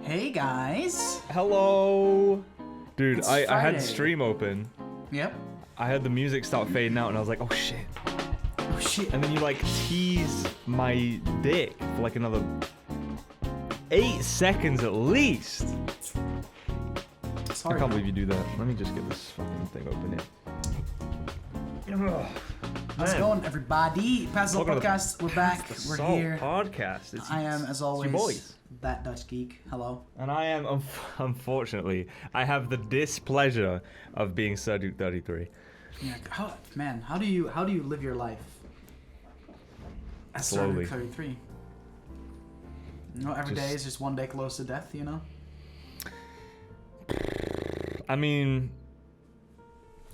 Hey guys! Hello! Dude, It's I had Friday. stream open. Yep. I had the music start fading out and I was like, oh shit. Oh shit. And then you like tease my dick for like another 8 seconds at least. Sorry. I can't believe you do that. Let me just get this fucking thing open here. How's it going, everybody? Pazzle Welcome to Podcast, we're back, The we're Salt here. Podcast. I am, as your always, boys. that Dutch geek. Hello. And I am, unfortunately, I have the displeasure of being Sir Duke 33. Yeah, how do you live your life? As Slowly. 33. You know, every day is just one day close to death, you know? I mean,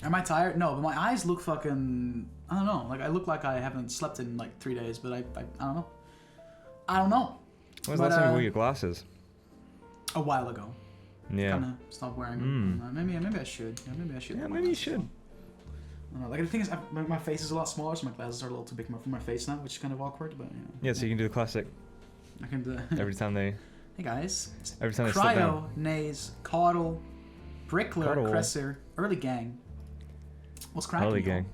Am I tired? No, but my eyes look fucking... I don't know. Like, I look like I haven't slept in like 3 days, but I don't know. I don't know. when's the last time you wore your glasses? A while ago. Yeah. Kind of stopped wearing them. Maybe I should. Yeah, maybe I should. Yeah, wear my maybe you glasses. should. I don't know. Like, the thing is, my face is a lot smaller, so my glasses are a little too big for my face now, which is kind of awkward, but Yeah, so you can do the classic I can do every time they Hey guys. sit down. Cryo, Naze, Caudle, Brickler, Caudle. Cresser, Early Gang. What's cracking? Early y'all? gang.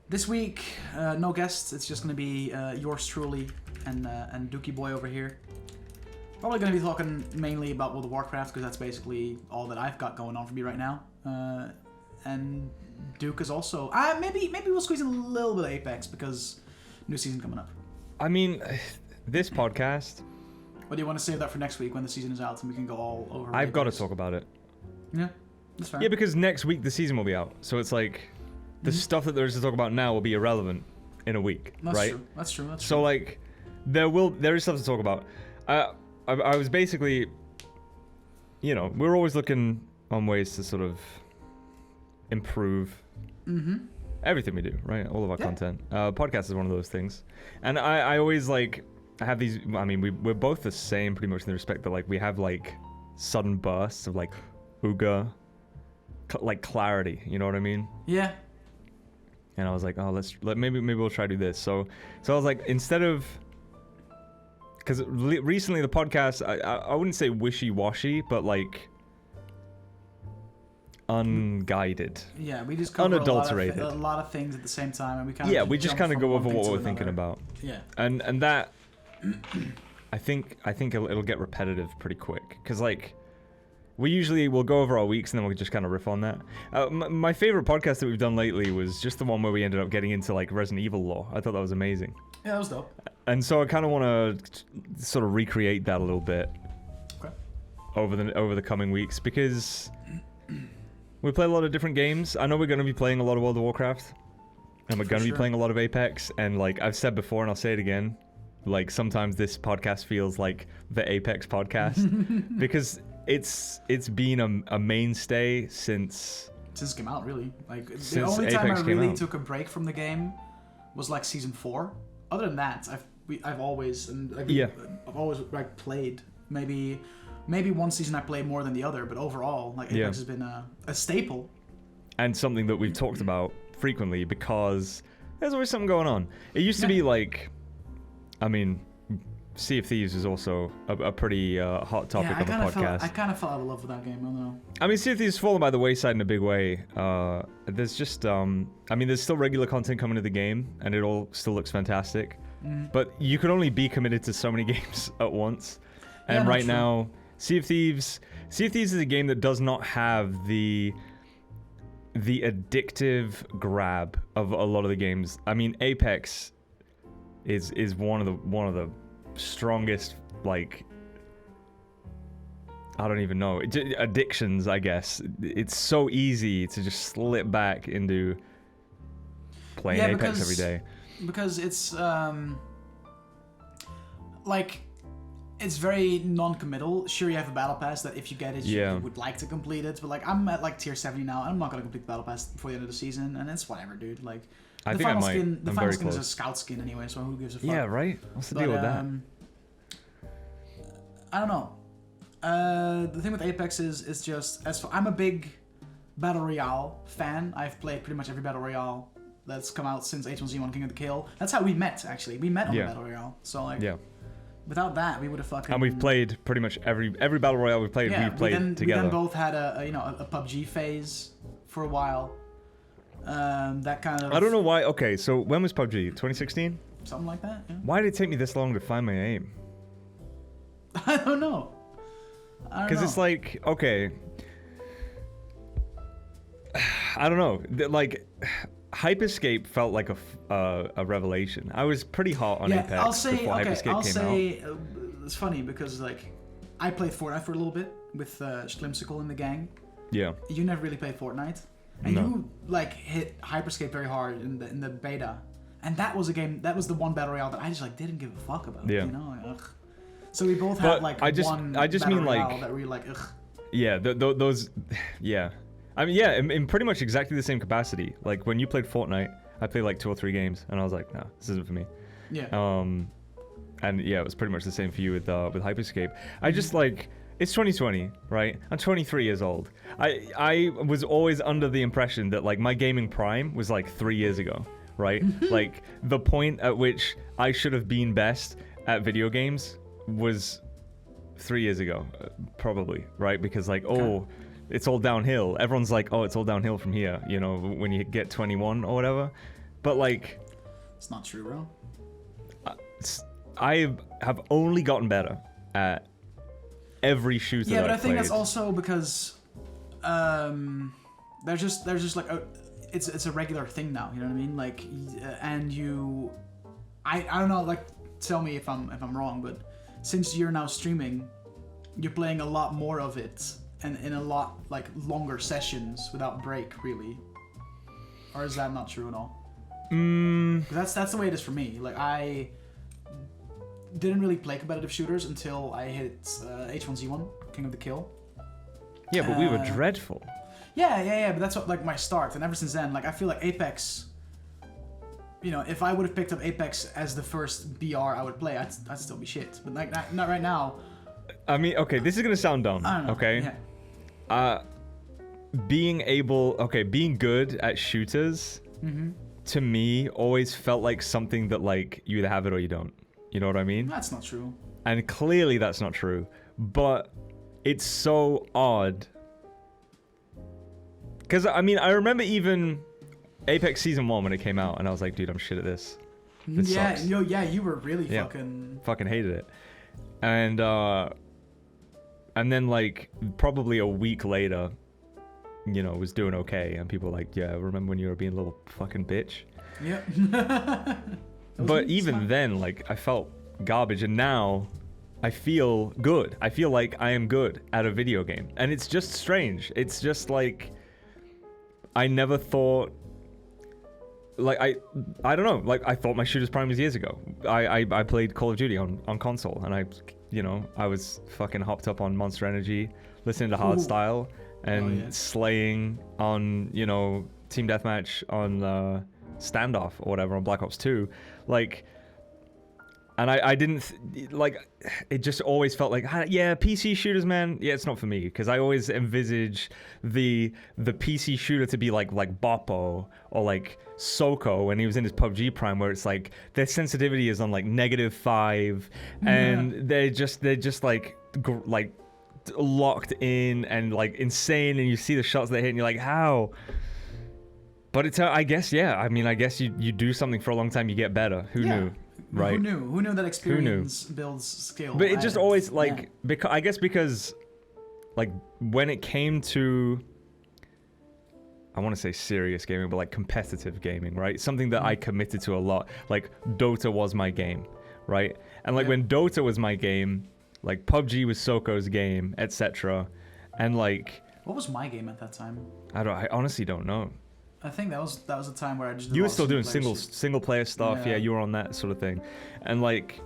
This week, no guests. It's just gonna be yours truly and Dookie Boy over here. Probably gonna be talking mainly about World of Warcraft because that's basically all that I've got going on for me right now. And Duke is also. Maybe we'll squeeze in a little bit of Apex because new season coming up. I mean, this podcast, Or do you want to save that for next week when the season is out and we can go all over? I've got to Apex? talk about it. Yeah, that's fair. Yeah, because next week the season will be out. So it's like, the stuff that there is to talk about now will be irrelevant in a week, That's right? true. That's true. That's So true. like, there is stuff to talk about. I was basically, you know, we're always looking on ways to sort of improve everything we do, right? All of our content. Podcast is one of those things. And I always like, I have these, I mean, we're both the same pretty much in the respect that like we have like sudden bursts of like ooga, like clarity, you know what I mean? Yeah. And I was like, oh, maybe we'll try to do this. So I was like, instead of, because recently the podcast, I wouldn't say wishy-washy, but like unguided. Yeah, we just cover Unadulterated. a lot of things at the same time, and we kind of Yeah, we just kind of go over what we're thinking about. Yeah. And that, I think it'll get repetitive pretty quick, because like we usually will go over our weeks and then we'll just kind of riff on that. My favorite podcast that we've done lately was just the one where we ended up getting into like Resident Evil lore. I thought that was amazing. Yeah, that was dope. And so I kind of want to sort of recreate that a little bit Okay. over the coming weeks, because we play a lot of different games. I know we're going to be playing a lot of World of Warcraft, and we're going to be playing a lot of Apex. And like I've said before, and I'll say it again, like sometimes this podcast feels like the Apex podcast because it's been a mainstay since it came out, really. Like the Since only time Apex I came really out. took a break from the game was like season 4. Other than that, I've always I've always like played. Maybe one season I played more than the other, but overall, like Apex has been a staple. and something that we've talked about frequently because there's always something going on. It used to be like, I mean, Sea of Thieves is also a pretty hot topic on the podcast. I kind of fell out of love with that game. I don't know. I mean, Sea of Thieves has fallen by the wayside in a big way. There's just, I mean, there's still regular content coming to the game, and it all still looks fantastic. But you can only be committed to so many games at once. And no, right true. now, Sea of Thieves is a game that does not have the addictive grab of a lot of the games. I mean, Apex is one of the strongest, like, I don't even know, addictions, I guess. It's so easy to just slip back into playing Apex every day. Because it's like it's very non-committal. Sure, you have a battle pass that if you get it, you would like to complete it. But like I'm at like tier 70 now, and I'm not gonna complete the battle pass before the end of the season, and it's whatever, dude. Like I the think final I might. skin, the I'm final very skin is a close. scout skin anyway, so who gives a fuck? Yeah, right. What's the deal with that? I don't know. The thing with Apex is just I'm a big battle royale fan. I've played pretty much every battle royale that's come out since H1Z1 King of the Kill. That's how we met, actually. We met on the battle royale. So like, Without that, we would have fucking. And we've played pretty much every battle royale we've played. We've played together. We then both had a PUBG phase for a while. That kind of. I don't know why. Okay, so when was PUBG? 2016? Something like that. Yeah. Why did it take me this long to find my aim? I don't know. Because it's like, okay, I don't know. Like, Hyperscape felt like a revelation. I was pretty hot on Apex before Hyperscape came out. It's funny because like I played Fortnite for a little bit with Schlimsicle in the gang. Yeah. You never really played Fortnite, and you like hit Hyperscape very hard in the beta, and that was a game. That was the one battle royale that I just like didn't give a fuck about. Yeah. You know. Like, ugh. So we both had like I just mean like that we were like ugh. Yeah. Those. Yeah. I mean, yeah, in pretty much exactly the same capacity. Like, when you played Fortnite, I played like 2 or 3 games, and I was like, no, this isn't for me. Yeah. And yeah, it was pretty much the same for you with Hyperscape. I just like, it's 2020, right? I'm 23 years old. I was always under the impression that like my gaming prime was like 3 years ago, right? Like, the point at which I should have been best at video games was 3 years ago, probably, right? Because like, it's all downhill. Everyone's like, oh, it's all downhill from here, you know, when you get 21 or whatever. But like... It's not true, bro. I have only gotten better at every shooter that I've played. Yeah, but I think that's also because there's just like it's a regular thing now, you know what I mean? Like, and you... I don't know, like, tell me if I'm wrong, but since you're now streaming, you're playing a lot more of it. And in a lot like longer sessions without break, really, or is that not true at all? That's the way it is for me. Like I didn't really play competitive shooters until I hit H1Z1, King of the Kill. Yeah, but we were dreadful. Yeah. But that's what like my start, and ever since then, like I feel like Apex. You know, if I would have picked up Apex as the first BR I would play, I'd still be shit. But like not right now. I mean, okay, this is gonna sound dumb. I don't know. Okay. Yeah. Being good at shooters, to me, always felt like something that, like, you either have it or you don't. You know what I mean? That's not true. And clearly that's not true. But it's so odd. Because, I mean, I remember even Apex Season 1 when it came out, and I was like, dude, I'm shit at this. This sucks. You were really fucking hated it. And then, like, probably a week later, you know, was doing okay. And people were like, yeah, remember when you were being a little fucking bitch? Yep. But even then, like, I felt garbage. And now I feel good. I feel like I am good at a video game. And it's just strange. It's just like, I never thought... Like, I don't know. Like, I thought my shooter's prime was years ago. I played Call of Duty on console, and I was fucking hopped up on Monster Energy, listening to Hardstyle, and slaying on, you know, Team Deathmatch on Standoff or whatever on Black Ops 2. Like, and I didn't, like, it just always felt like, yeah, PC shooters, man, yeah, it's not for me. Because I always envisage the PC shooter to be like Boppo or like Soko when he was in his PUBG prime, where it's like their sensitivity is on like -5, and they're just like locked in and like insane, and you see the shots they hit and you're like, how? But it's I guess, yeah, I mean, I guess you do something for a long time, you get better. Who knew? Right? Who knew that experience builds skill? But it just always like, because like when it came to, I want to say serious gaming, but like competitive gaming, right? Something that I committed to a lot. Like Dota was my game, right? And like when Dota was my game, like PUBG was Soko's game, etc. And like, what was my game at that time? I honestly don't know. I think that was the time where I just... You were still doing single player stuff, yeah, you were on that sort of thing. And like,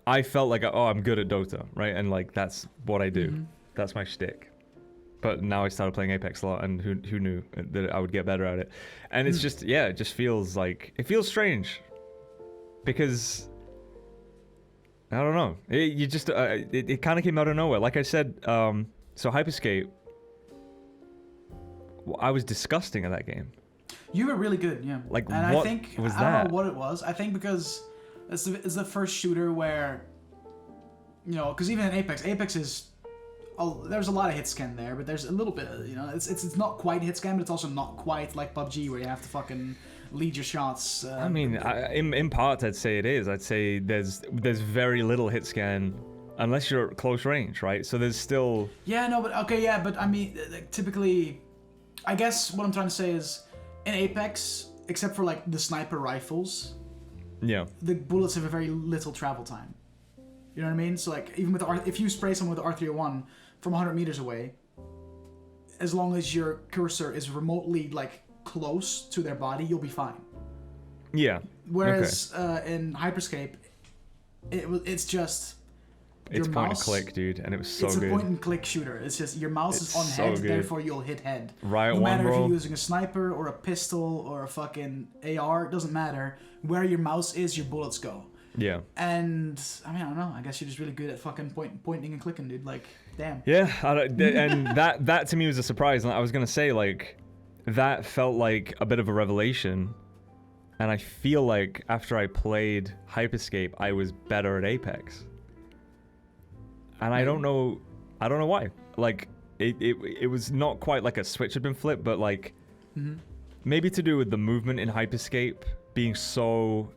I felt like, oh, I'm good at Dota, right? And like, that's what I do. That's my shtick. But now I started playing Apex a lot, and who knew that I would get better at it? And it's just, yeah, it just feels like, it feels strange. Because, I don't know. It kind of came out of nowhere. Like I said, so Hyperscape, I was disgusting at that game. You were really good, yeah. Like, and what I think, was I don't know what it was. I think because It's the first shooter where, you know, because even in Apex is, there's a lot of hit scan there, but there's a little bit, you know, it's not quite hit scan, but it's also not quite like PUBG where you have to fucking lead your shots. I mean, in part, I'd say it is. I'd say there's very little hit scan unless you're at close range, right? So there's still... Yeah, no, but okay, yeah, but I mean, typically, I guess what I'm trying to say is, in Apex, except for like the sniper rifles, yeah, the bullets have a very little travel time. You know what I mean? So like, even with if you spray someone with R301 from 100 meters away, as long as your cursor is remotely like close to their body, you'll be fine. Yeah. Whereas in Hyperscape, it's just... It's point and click, dude, and it was so good. It's a point and click shooter. It's just your mouse is on head, therefore you'll hit head. Riot no one, matter bro. if you're using a sniper or a pistol or a fucking AR, it doesn't matter. Where your mouse is, your bullets go. Yeah. And I mean, I don't know. I guess you're just really good at fucking pointing and clicking, dude. Like, damn. Yeah, and that to me was a surprise. I was gonna say, like, that felt like a bit of a revelation, and I feel like after I played Hyperscape, I was better at Apex. And I don't know why. Like, it was not quite like a switch had been flipped, but like, maybe to do with the movement in Hyperscape being so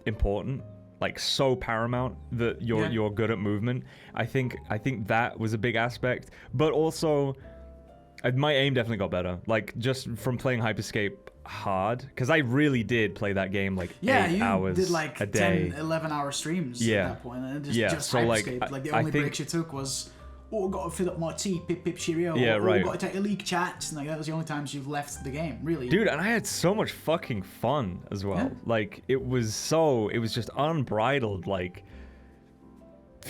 important, like so paramount that you're good at movement. I think that was a big aspect, but also my aim definitely got better. Like, just from playing Hyperscape hard, because I really did play that game like 8 hours did like a day. 10-11 hour streams at that point, and just so Hyperscape. Like the only breaks you took was, gotta fill up my tea, pip cheerio. Right. Gotta take a league chat. And like that was the only times you've left the game, really. Dude, and I had so much fucking fun as well. Yeah. Like, it was just unbridled, like,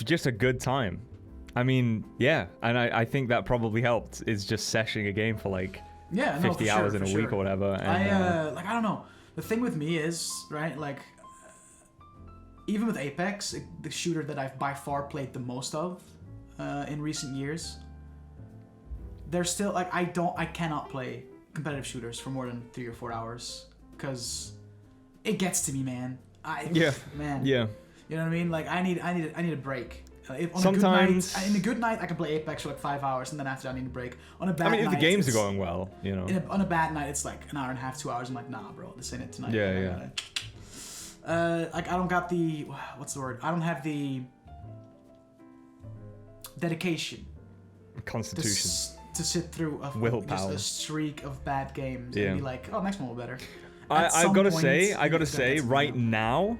just a good time. I mean, yeah, and I think that probably helped, is just seshing a game for like 50 hours in a week or whatever. And, I don't know. The thing with me is, right, like, even with Apex, the shooter that I've by far played the most of in recent years, there's still, like, I cannot play competitive shooters for more than 3 or 4 hours, because it gets to me, man. Man. Yeah. You know what I mean? Like, I need a break. Sometimes in a good night, I can play Apex for like 5 hours, and then after that, I need a break. On a bad night, if the games are going well, you know. On a bad night, it's like an hour and a half, 2 hours. I'm like, nah, bro, this ain't it tonight. Yeah. Like, I don't got the, what's the word? I don't have the dedication. Constitution. To sit through just a streak of bad games and be like, oh, next one will be better. I gotta say, right now,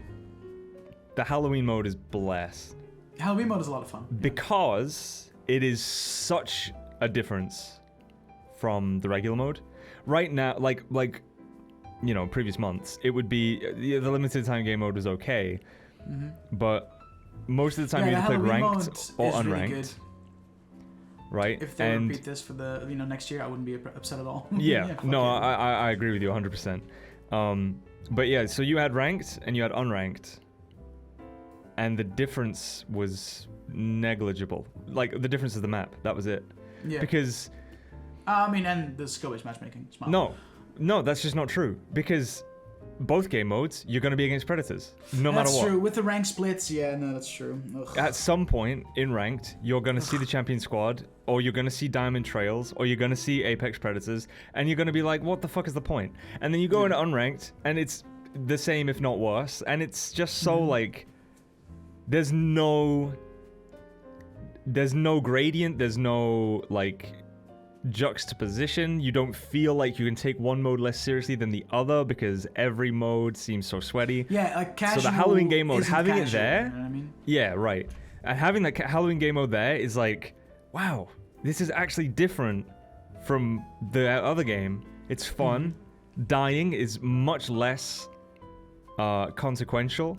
the Halloween mode is blessed. Halloween mode is a lot of fun. Because it is such a difference from the regular mode. Right now, like you know, previous months, it would be the limited time game mode was okay, but most of the time you either play ranked or unranked. Really, right? If they repeat this for the next year, I wouldn't be upset at all. I agree with you 100%. But yeah, so you had ranked and you had unranked. And the difference was negligible. Like, the difference of the map. That was it. Yeah. Because... I mean, and the skill-based matchmaking. Smart. No, that's just not true. Because both game modes, you're going to be against predators. No matter what. That's true. With the rank splits, yeah, no, that's true. Ugh. At some point in ranked, you're going to see the champion squad, or you're going to see diamond trails, or you're going to see apex predators, and you're going to be like, what the fuck is the point? And then you go into unranked, and it's the same, if not worse. And it's just so, like... There's no gradient, there's no, like, juxtaposition. You don't feel like you can take one mode less seriously than the other because every mode seems so sweaty. Yeah, like casual. So the Halloween game mode, having casual, it there, you know what I mean? Yeah, right. And having the Halloween game mode there is like, wow, this is actually different from the other game. It's fun. Dying is much less consequential.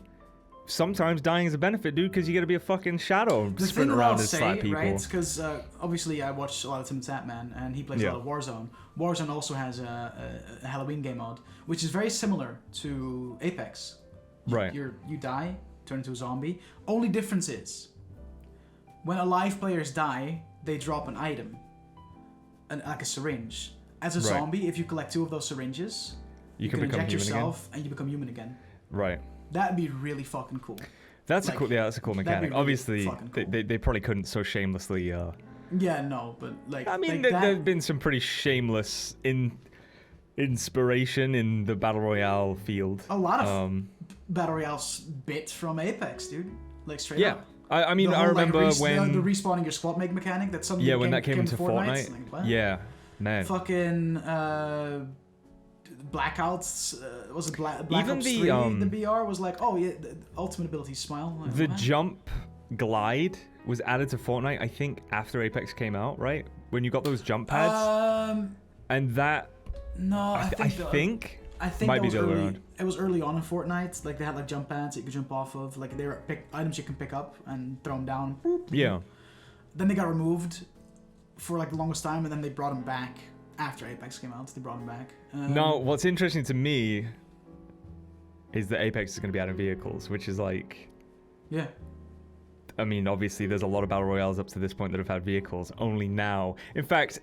Sometimes dying is a benefit, dude, because you get to be a fucking shadow sprint around and slap people. Right? Because obviously I watch a lot of Tim Tatman, and he plays a lot of Warzone. Warzone also has a Halloween game mode, which is very similar to Apex. Right. You die, turn into a zombie. Only difference is, when alive players die, they drop an item, like a syringe. As a zombie, if you collect 2 of those syringes, you can inject yourself and you become human again. Right. That'd be really fucking cool. That's Like, a cool. Yeah, that's a cool mechanic. really Obviously, fucking cool. they probably couldn't so shamelessly. Yeah, no, but like. I mean, like there've been some pretty shameless inspiration in the battle royale field. a lot of battle royales bit from Apex, dude. Like straight Yeah. up. I mean, The whole, I remember when the respawning your squad make mechanic that suddenly when that came into Fortnite. Like, what? Yeah, man. Fucking Blackouts. Was it Black Even Ops the, 3? The BR was like, oh yeah, the ultimate ability smile. Like, The what? jump glide was added to Fortnite, I think, after Apex came out, right? When you got those jump pads, and that No, I think might that be was the other way early. around. It was early on in Fortnite. Like they had like jump pads that you could jump off of. Like they were items you can pick up and throw them down. Boop. Yeah. Then they got removed for like the longest time, and then they brought them back after Apex came out. They brought them back. No, what's interesting to me is that Apex is going to be adding vehicles, which is like, yeah. I mean, obviously there's a lot of battle royales up to this point that have had vehicles. Only now, in fact,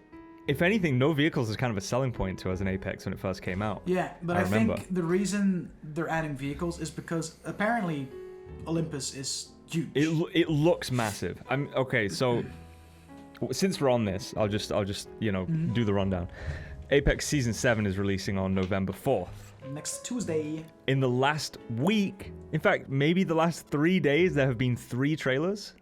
if anything, no vehicles is kind of a selling point to us in Apex when it first came out. Yeah, but I I remember. think the reason they're adding vehicles is because apparently Olympus is huge. It looks massive. Okay, so since we're on this, I'll just do the rundown. Apex Season 7 is releasing on November 4th. Next Tuesday. In the last week, in fact, maybe the last 3 days, there have been 3 trailers.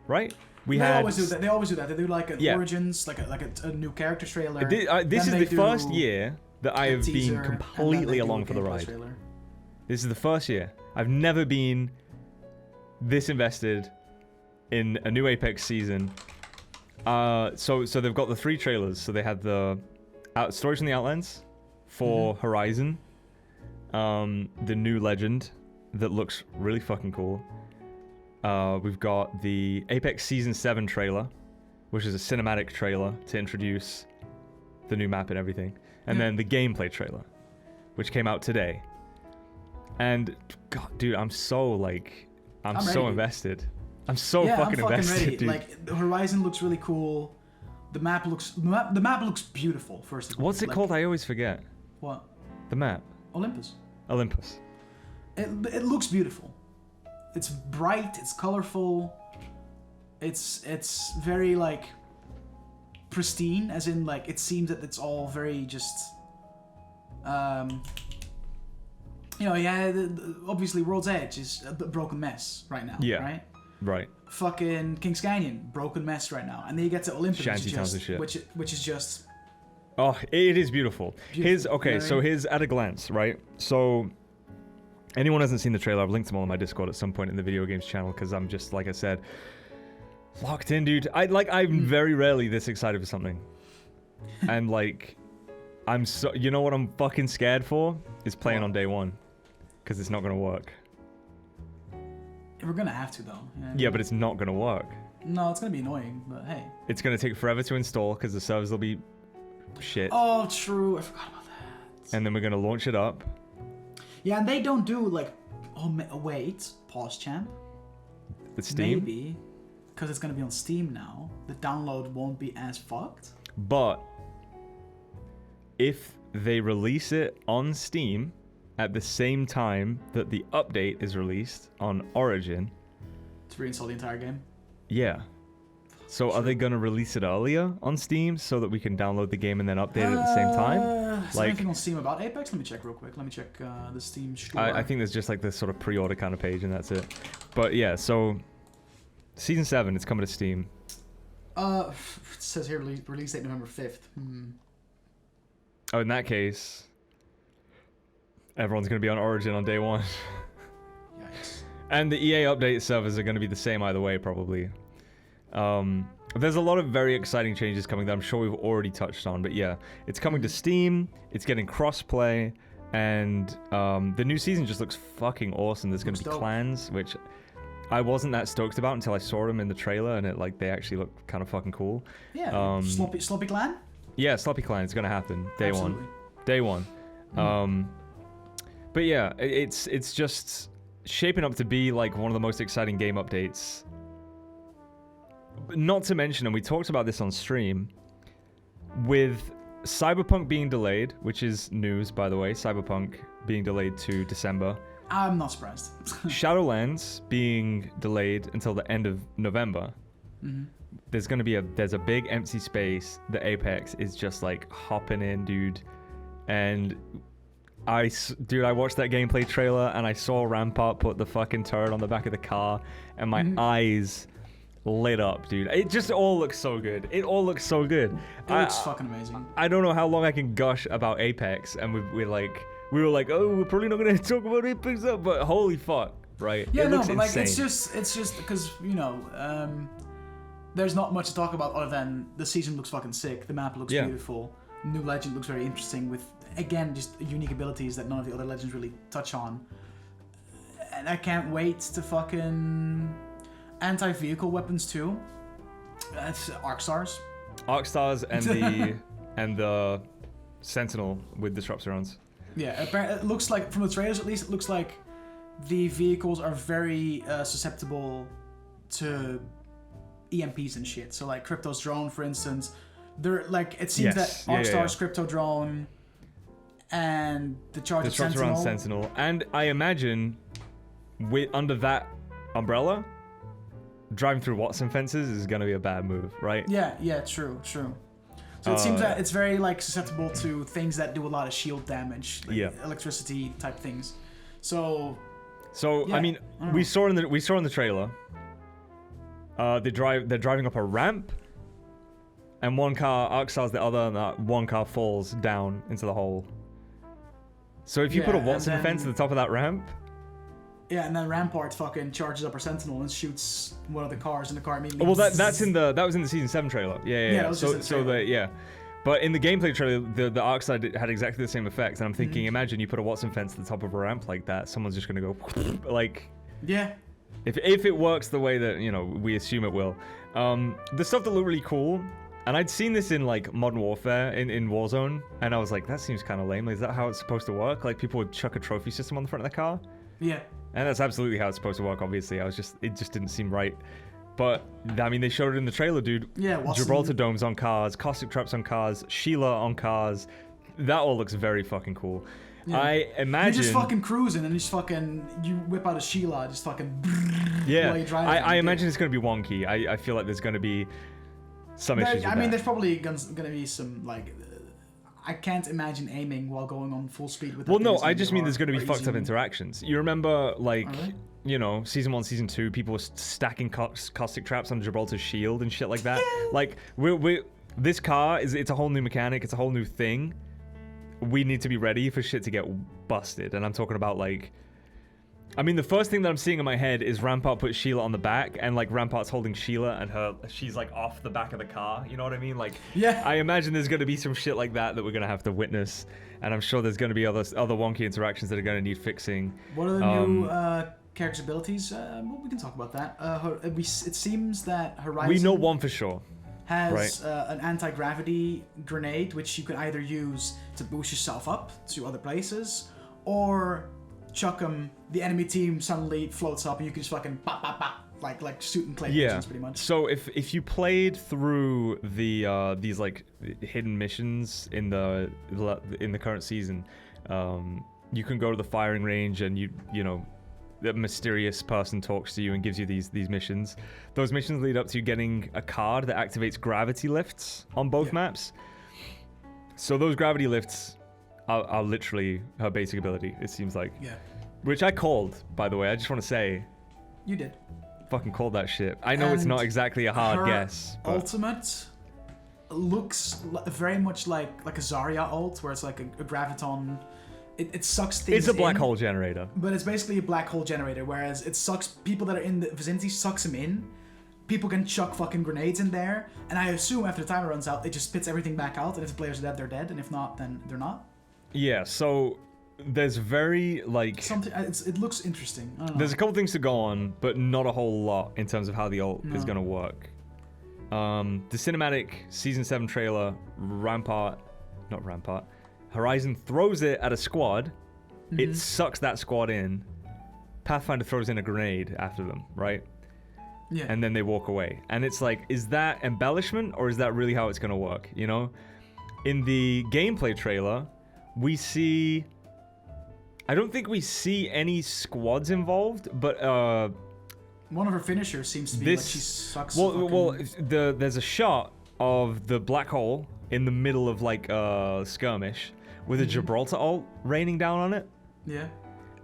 Right? They always do that. They always do that. They do like an Origins, like a new character trailer. This is the first year that I have been teaser, completely along for the ride. Trailer. This is the first year. I've never been this invested in a new Apex season. So they've got the 3 trailers. So they had the Stories from the Outlands for Horizon, the new Legend that looks really fucking cool. We've got the Apex Season 7 trailer, which is a cinematic trailer to introduce the new map and everything. And then the gameplay trailer, which came out today. And, God, dude, I'm so invested. I'm so fucking invested, ready. dude. Like, the Horizon looks really cool. The map looks beautiful, first of all. What's it called? I always forget. What? The map. Olympus. Olympus. It looks beautiful. It's bright, it's colorful. It's very like pristine, as in like it seems that it's all very just obviously World's Edge is a broken mess right now, Yeah. Right. Fucking King's Canyon, broken mess right now. And then you get to Olympus, which is just Oh, it is beautiful. So here's at a glance, right? So anyone who hasn't seen the trailer, I've linked them all on my Discord at some point in the video games channel because I'm just, like I said, locked in, dude. I'm very rarely this excited for something. And like, you know what I'm fucking scared for? Is playing on day one. Because it's not going to work. We're going to have to, though. Yeah, but it's not going to work. No, it's going to be annoying, but hey. It's going to take forever to install because the servers will be shit. Oh, true. I forgot about that. And then we're going to launch it up. Yeah, and they don't do like, wait, pause champ. The Steam? Maybe, because it's going to be on Steam now, the download won't be as fucked. But if they release it on Steam at the same time that the update is released on Origin... To reinstall the entire game? Yeah. So are they going to release it earlier on Steam so that we can download the game and then update it at the same time? Is there anything on Steam about Apex? Let me check real quick. Let me check the Steam store. I think there's just like this sort of pre-order kind of page and that's it. But yeah, so Season 7, it's coming to Steam. It says here release date November 5th. Oh, in that case, everyone's going to be on Origin on day one. Yikes. And the EA update servers are going to be the same either way, probably. There's a lot of very exciting changes coming that I'm sure we've already touched on, but yeah, it's coming to Steam, it's getting crossplay, and the new season just looks fucking awesome. There's going to be clans, which I wasn't that stoked about until I saw them in the trailer, and they actually look kind of fucking cool. Yeah, Sloppy Clan? Yeah, Sloppy Clan, it's going to happen. Day one. But yeah, it's just shaping up to be like one of the most exciting game updates. Not to mention, and we talked about this on stream, with Cyberpunk being delayed, which is news, by the way, Cyberpunk being delayed to December, I'm not surprised. Shadowlands being delayed until the end of November. There's a big empty space. The Apex is just like hopping in, dude. And I watched that gameplay trailer and I saw Rampart put the fucking turret on the back of the car, and my eyes lit up, dude. It just all looks so good. It looks fucking amazing. I don't know how long I can gush about Apex, and we were like, oh, we're probably not gonna talk about Apex up, but holy fuck, right? Yeah, it looks but like insane. it's just because there's not much to talk about other than the season looks fucking sick. The map looks beautiful. New legend looks very interesting with, again, just unique abilities that none of the other legends really touch on. And I can't wait to fucking anti-vehicle weapons too. That's arc stars. Arc stars and the Sentinel with disruptor rounds. Yeah, it looks like, from the trailers at least, it looks like the vehicles are very susceptible to EMPs and shit. So like Crypto's drone, for instance, they're like, it seems that Arcstar's Crypto drone and the Charge of Sentinel. And I imagine under that umbrella, driving through Watson fences is gonna be a bad move, right? Yeah, true. So it seems that it's very like susceptible to things that do a lot of shield damage, like electricity type things. So I mean, we saw in the trailer, they're driving up a ramp, and one car Arcstar's the other, and that one car falls down into the hole. So if you put a Watson fence at the top of that ramp. Yeah, and then Rampart fucking charges up her Sentinel and shoots one of the cars, and the car immediately. Well, that was in the season 7 trailer. Yeah. But in the gameplay trailer, the Arcstar had exactly the same effect, and I'm thinking, imagine you put a Watson fence at the top of a ramp like that, someone's just gonna go like. Yeah. If it works the way that we assume it will, the stuff that looked really cool, and I'd seen this in like Modern Warfare in Warzone, and I was like, that seems kind of lame. Is that how it's supposed to work? Like people would chuck a trophy system on the front of the car. Yeah. And that's absolutely how it's supposed to work, obviously. It just didn't seem right. But, I mean, they showed it in the trailer, dude. Yeah, Gibraltar domes on cars, caustic traps on cars, Sheila on cars. That all looks very fucking cool. Yeah. I imagine... You're just fucking cruising and you whip out a Sheila, just fucking... Yeah, while you're driving. I imagine it's going to be wonky. I feel like there's going to be some issues with that. I mean, there's probably going to be some, like... I can't imagine aiming while going on full speed with that. Well, no, I just mean there's going to be fucked up interactions. You remember, like, season 1, season 2, people were stacking caustic traps on Gibraltar's shield and shit like that. Like, this car it's a whole new mechanic, it's a whole new thing. We need to be ready for shit to get busted. And I'm talking about, like, I mean, the first thing that I'm seeing in my head is Rampart put Sheila on the back, and like Rampart's holding Sheila, and she's like off the back of the car. You know what I mean? Like, yeah. I imagine there's gonna be some shit like that we're gonna have to witness, and I'm sure there's gonna be other wonky interactions that are gonna need fixing. What are the new character's abilities? Well, we can talk about that. It seems that Horizon. We know one for sure. Has an anti-gravity grenade, which you can either use to boost yourself up to other places, or chuck them, the enemy team suddenly floats up and you can just fucking pop, pop, pop, like shooting clay missions pretty much. So if you played through the these like hidden missions in the current season, you can go to the firing range and you know the mysterious person talks to you and gives you these missions. Those missions lead up to you getting a card that activates gravity lifts on both maps. So those gravity lifts are literally her basic ability, it seems like. Yeah. Which I called, by the way. I just want to say. You did. Fucking called that shit. I know it's not exactly a hard guess. But ultimate looks very much like a Zarya ult, where it's like a graviton. It sucks things in. It's a black hole generator. But it's basically a black hole generator, whereas it sucks people that are in the vicinity, sucks them in. People can chuck fucking grenades in there, and I assume after the timer runs out, it just spits everything back out, and if the players are dead, they're dead, and if not, then they're not. Yeah, so there's very, like... it looks interesting. I don't know. There's a couple things to go on, but not a whole lot in terms of how the ult is going to work. The cinematic Season 7 trailer, Horizon throws it at a squad, it sucks that squad in, Pathfinder throws in a grenade after them, right? Yeah. And then they walk away. And it's like, is that embellishment, or is that really how it's going to work, you know? In the gameplay trailer... we see I don't think we see any squads involved, but one of her finishers seems to be like she sucks. There's a shot of the black hole in the middle of like skirmish with a Gibraltar ult raining down on it. Yeah.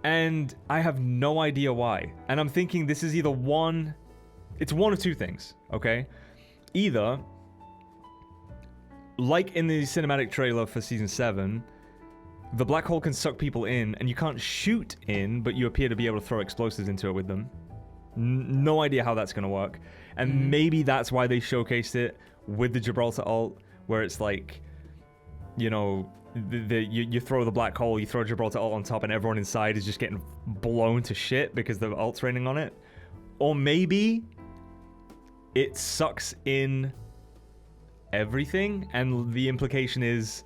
And I have no idea why. And I'm thinking this is either it's one of two things, okay? Either, like in the cinematic trailer for Season 7, the black hole can suck people in, and you can't shoot in, but you appear to be able to throw explosives into it with them. No idea how that's going to work. And maybe that's why they showcased it with the Gibraltar ult, where it's like, you know, you throw the black hole, you throw Gibraltar ult on top, and everyone inside is just getting blown to shit because the ult's raining on it. Or maybe it sucks in everything, and the implication is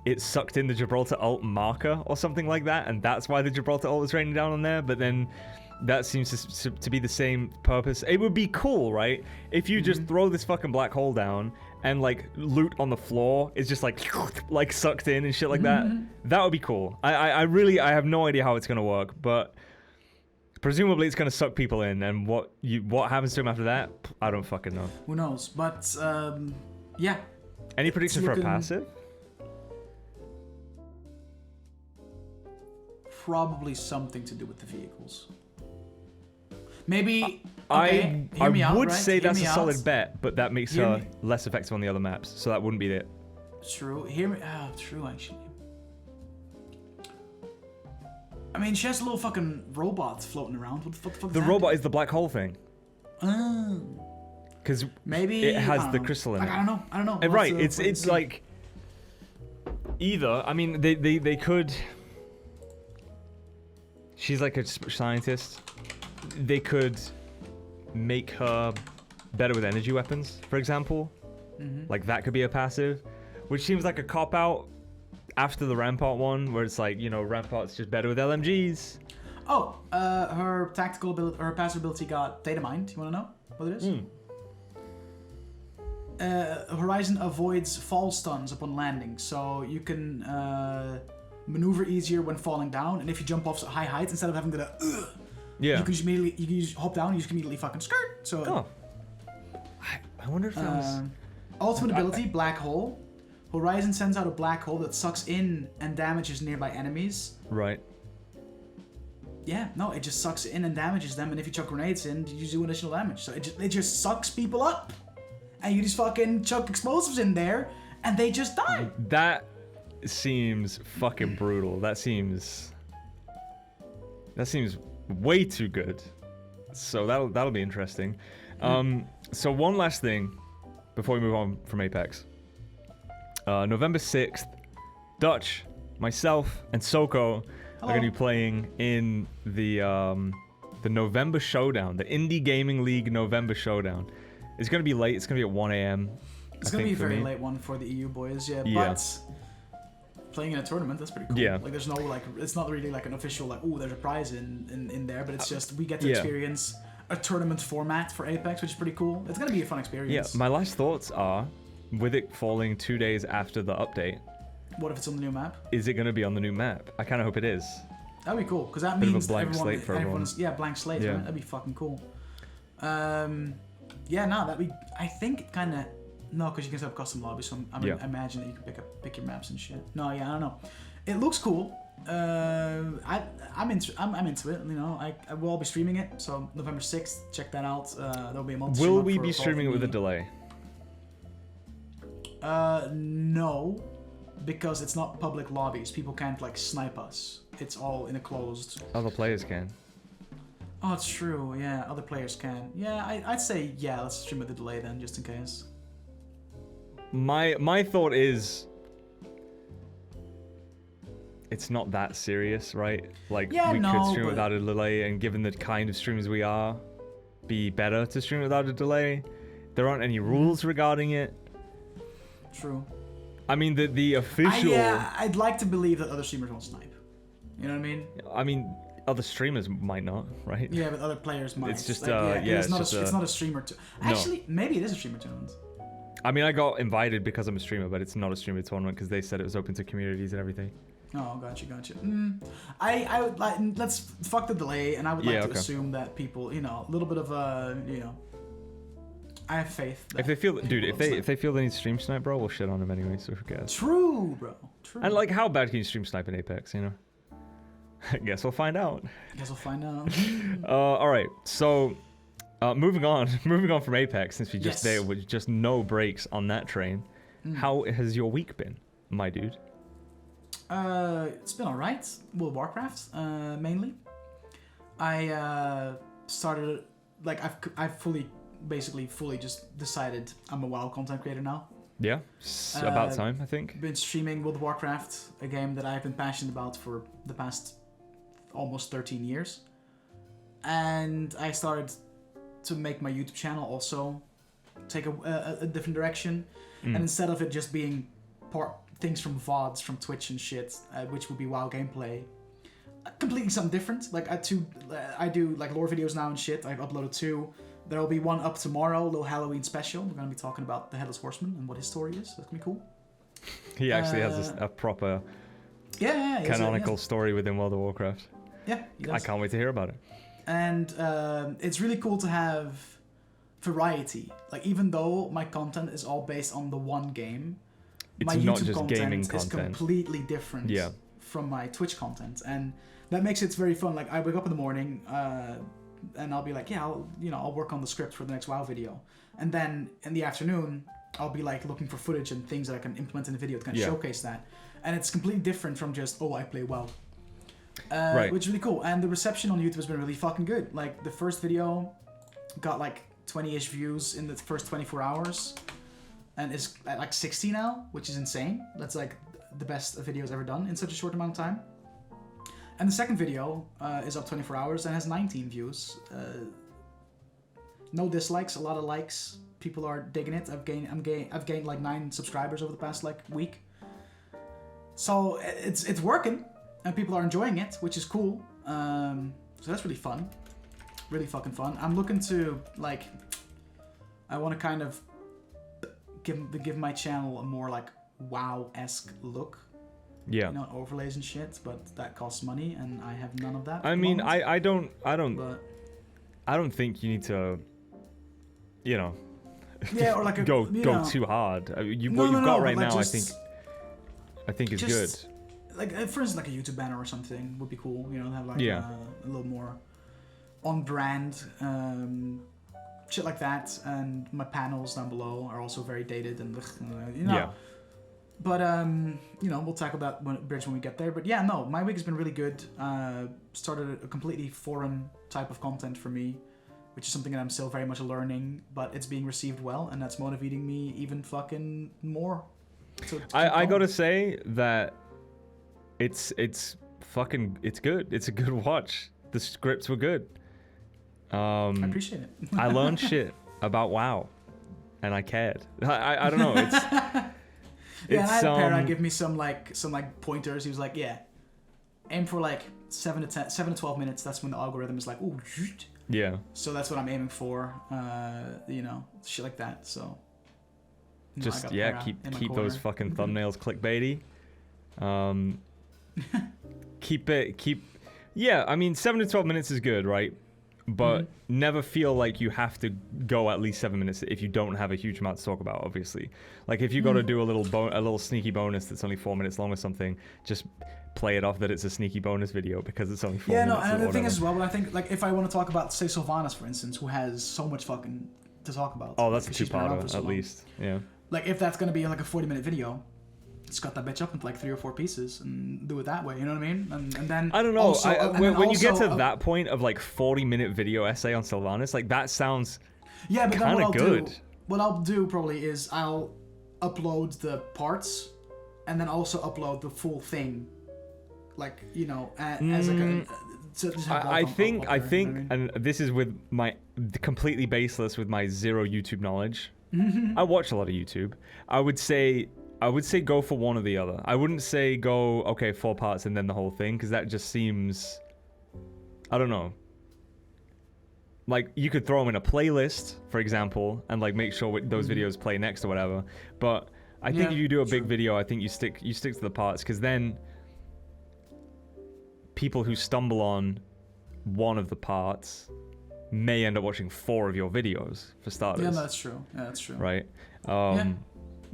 it sucked in the Gibraltar ult marker or something like that, and that's why the Gibraltar ult is raining down on there. But then that seems to be the same purpose. It would be cool, right? If you just throw this fucking black hole down and like loot on the floor is just like sucked in and shit like that. That would be cool. I have no idea how it's gonna work, but presumably it's gonna suck people in, and what happens to them after that, I don't fucking know. Who knows? But yeah. Any predictions for a passive? Probably something to do with the vehicles. Maybe. I would say that's a solid out. bet, but that makes her less effective on the other maps, so that wouldn't be it. True. Hear me. Oh, true. Actually. I mean, she has a little fucking robot floating around. What the fuck? The robot is the black hole thing. Oh. Because maybe it has the crystal in it. I don't know. Right. It's like either. I mean, they could. She's like a scientist. They could make her better with energy weapons, for example. Like that could be a passive, which seems like a cop out after the Rampart one, where it's like, you know, Rampart's just better with LMGs. Oh, her tactical ability, her passive ability got data mined. You want to know what it is? Horizon avoids fall stuns upon landing, so you can maneuver easier when falling down, and if you jump off high heights, instead of having to you can just hop down and you just immediately fucking skirt. So I wonder if that was ultimate ability, black hole. Horizon sends out a black hole that sucks in and damages nearby enemies. Right. Yeah, no, it just sucks in and damages them, and if you chuck grenades in, you do additional damage. So it just sucks people up, and you just fucking chuck explosives in there, and they just die. That seems fucking brutal. That seems way too good. So that'll be interesting. So one last thing before we move on from Apex. November 6th, Dutch, myself, and Soko are going to be playing in the November Showdown, the Indie Gaming League November Showdown. It's going to be late. It's going to be at 1 a.m. It's going to be a very late one for the EU boys, but playing in a tournament, that's pretty cool. Yeah. Like, there's no, like, it's not really like an official, like, oh, there's a prize in there, but it's just, we get to experience a tournament format for Apex, which is pretty cool. It's going to be a fun experience. Yeah, my last thoughts are, with it falling 2 days after the update, what if it's on the new map? Is it going to be on the new map? I kind of hope it is. That'd be cool, because that Bit means of a blank slate for everyone. Blank slate, right? That'd be fucking cool. That'd be, I think, kind of, no, because you can set up custom lobbies, so I imagine that you can pick your maps and shit. No, I don't know. It looks cool. I'm into it. You know, I will be streaming it. So November 6th, check that out. There'll be a month. Will we be streaming it with a delay? No, because it's not public lobbies. People can't like snipe us. It's all in a closed. Other players can. Oh, it's true. Yeah, other players can. Yeah, I'd say let's stream with a delay then, just in case. My thought is, it's not that serious, right? Like, we could stream without a delay, and given the kind of streamers we are, be better to stream without a delay. There aren't any rules regarding it. True. I mean, the official... I'd like to believe that other streamers won't snipe. You know what I mean? I mean, other streamers might not, right? Yeah, but other players might. It's just, it's not a streamer... Actually, maybe it is a streamer tournament. I mean, I got invited because I'm a streamer, but it's not a streamer tournament because they said it was open to communities and everything. Oh, gotcha. I would like, let's fuck the delay, and I would like to assume that people, you know, a little bit of a, you know, I have faith. If they feel, dude, if they feel they need stream snipe, bro, we'll shit on them anyway. So who cares? True, bro. True. And like, how bad can you stream snipe in Apex? You know. I guess we'll find out. All right. So, moving on from Apex, since we just there with just no breaks on that train. How has your week been, my dude? It's been alright. World of Warcraft, mainly. I started, like, I've basically fully just decided I'm a WoW content creator now. Yeah, it's about time, I think. Been streaming World of Warcraft, a game that I've been passionate about for the past almost 13 years. And I started to make my YouTube channel also take a different direction. And instead of it just being things from VODs, from Twitch and shit, which would be WoW gameplay, completely something different. Like I do like lore videos now and shit. I've uploaded 2. There'll be one up tomorrow, a little Halloween special. We're gonna be talking about the Headless Horseman and what his story is. That's gonna be cool. He actually has a proper canonical story within World of Warcraft. Yeah, he does. I can't wait to hear about it. And it's really cool to have variety. Like, even though my content is all based on the one game, my not YouTube just content gaming is content. completely different from my Twitch content, and that makes it very fun. Like, I wake up in the morning and I'll be like, yeah, I'll work on the script for the next WoW video, and then in the afternoon I'll be like looking for footage and things that I can implement in the video to kind of showcase that, and it's completely different from just I play WoW. Which is really cool, and the reception on YouTube has been really fucking good. Like, the first video got like 20-ish views in the first 24 hours, and is at like 60 now, which is insane. That's like the best a video's ever done in such a short amount of time. And the second video is up 24 hours and has 19 views. No dislikes, a lot of likes. People are digging it. I've gained like 9 subscribers over the past like week. So it's working, and people are enjoying it, which is cool. So that's really fun. Really fucking fun. I'm looking to, like, I want to kind of give my channel a more like WoW-esque look. Yeah. You know, overlays and shit, but that costs money, and I have none of that. I mean, I don't think you need to, you know, or like go too hard. What you've got right now, I think is good. Like, for instance, like a YouTube banner or something would be cool. You know, have like a little more on brand shit like that. And my panels down below are also very dated and you know. Yeah. But we'll tackle that bridge when we get there. But yeah, no, my week has been really good. Started a completely foreign type of content for me, which is something that I'm still very much learning, but it's being received well, and that's motivating me even fucking more. I gotta say that it's good. It's a good watch. The scripts were good. I appreciate it. I learned shit about WoW, and I cared. I don't know. And I had a Para give me some pointers. He was like, yeah, aim for like 7 to 12 minutes. That's when the algorithm is like, ooh, yeah. So that's what I'm aiming for. Shit like that. So just keep those fucking thumbnails clickbaity. I mean, 7 to 12 minutes is good, right? But never feel like you have to go at least 7 minutes if you don't have a huge amount to talk about, obviously. Like, if you got to do a little sneaky bonus that's only 4 minutes long or something, just play it off that it's a sneaky bonus video because it's only 4 minutes. Yeah, no, and the thing is as well, but I think, like, if I want to talk about, say, Sylvanas, for instance, who has so much fucking to talk about. Oh, that's a 2-parter, at least. Yeah. Like, if that's going to be like a 40-minute video, just cut that bitch up into like 3 or 4 pieces and do it that way, you know what I mean? And then I don't know. When you get to that point of like 40-minute video essay on Sylvanas, like, that sounds kind of good. What I'll do probably is I'll upload the parts and then also upload the full thing, like, you know, as like a. I think, and this is with my completely baseless with my zero YouTube knowledge. I watch a lot of YouTube. I would say go for one or the other. I wouldn't say go, 4 parts and then the whole thing, because that just seems, I don't know. Like, you could throw them in a playlist, for example, and like make sure those videos play next or whatever. But I think if you do a big video, I think you stick to the parts, because then people who stumble on one of the parts may end up watching 4 of your videos, for starters. Yeah, that's true. Yeah, that's true. Right? Yeah.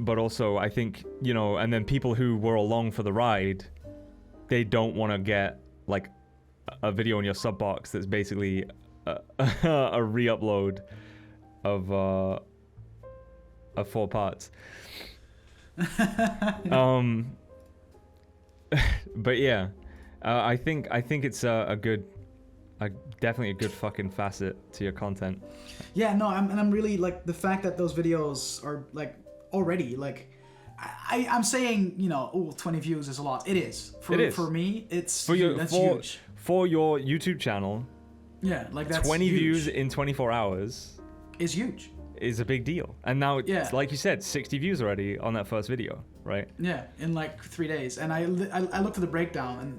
But also, I think, you know, and then people who were along for the ride, they don't want to get, like, a video in your sub box that's basically a re-upload of 4 parts. But yeah, I think it's definitely a good fucking facet to your content. Yeah, no, I'm really like the fact that those videos are like already like I'm saying, you know, 20 views is a lot. It is. For me, it's that's huge. For your YouTube channel. Yeah, like that's 20 huge. views in 24 hours is huge. Is a big deal. And now it's like you said, 60 views already on that first video, right? Yeah, in like 3 days. And I looked at the breakdown and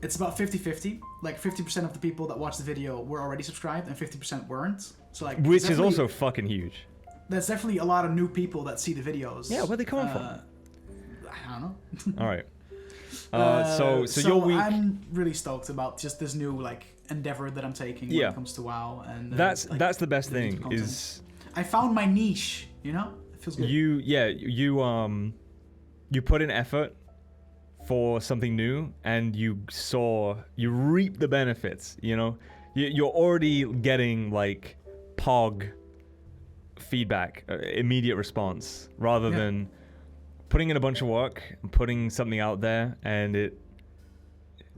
it's about 50-50. Like 50% of the people that watched the video were already subscribed and 50% weren't. So like, which is also fucking huge. There's definitely a lot of new people that see the videos. Yeah, where are they coming from? I don't know. All right. So your week. I'm really stoked about just this new like endeavor that I'm taking when it comes to WoW, and that's like, the best thing is I found my niche. You know, it feels good. You put in effort for something new, and you reap the benefits. You know, you're already getting like POG feedback, immediate response, rather than putting in a bunch of work and putting something out there and it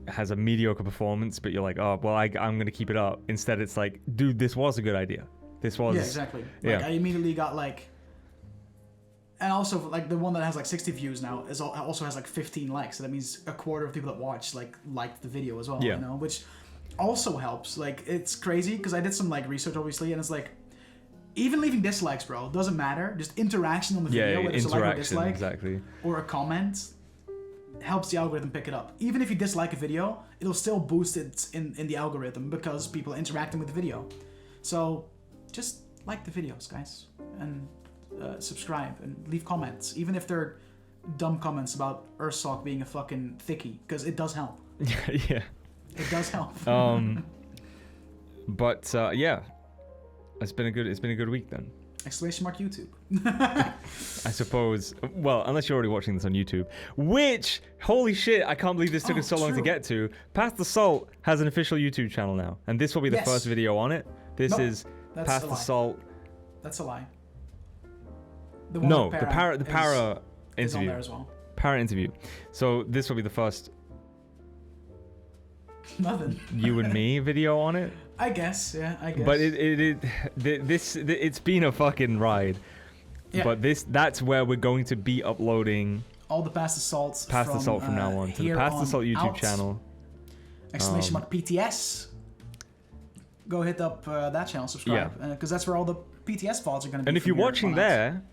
has a mediocre performance, but you're like, oh well, I'm gonna keep it up. Instead, it's like, dude, this was a good idea. This was exactly. Like I immediately got like, and also like the one that has like 60 views now also has like 15 likes. So that means a quarter of people that watched liked the video as well. You know, which also helps. Like it's crazy because I did some like research obviously, and it's like, even leaving dislikes, bro, doesn't matter. Just interaction on the video, whether it's a like or dislike, exactly, or a comment, helps the algorithm pick it up. Even if you dislike a video, it'll still boost it in the algorithm because people are interacting with the video. So just like the videos, guys, and subscribe and leave comments, even if they're dumb comments about Ursock being a fucking thickie, because it does help. Yeah, it does help. But yeah. It's been a good week then. !YouTube. I suppose. Well, unless you're already watching this on YouTube, which, holy shit, I can't believe this took us so long to get to. Path the Salt has an official YouTube channel now, and this will be the first video on it. This is Path the Salt. That's a lie. The para interview. Is on there as well. Para interview. So this will be the first. Nothing. You and me video on it. I guess, yeah, I guess. But it's been a fucking ride. Yeah. But that's where we're going to be uploading all the Path the Salt from now on to the Path the Salt YouTube channel. !PTS. Go hit up that channel, subscribe, because that's where all the PTS VODs are going to be. And if you're watching there,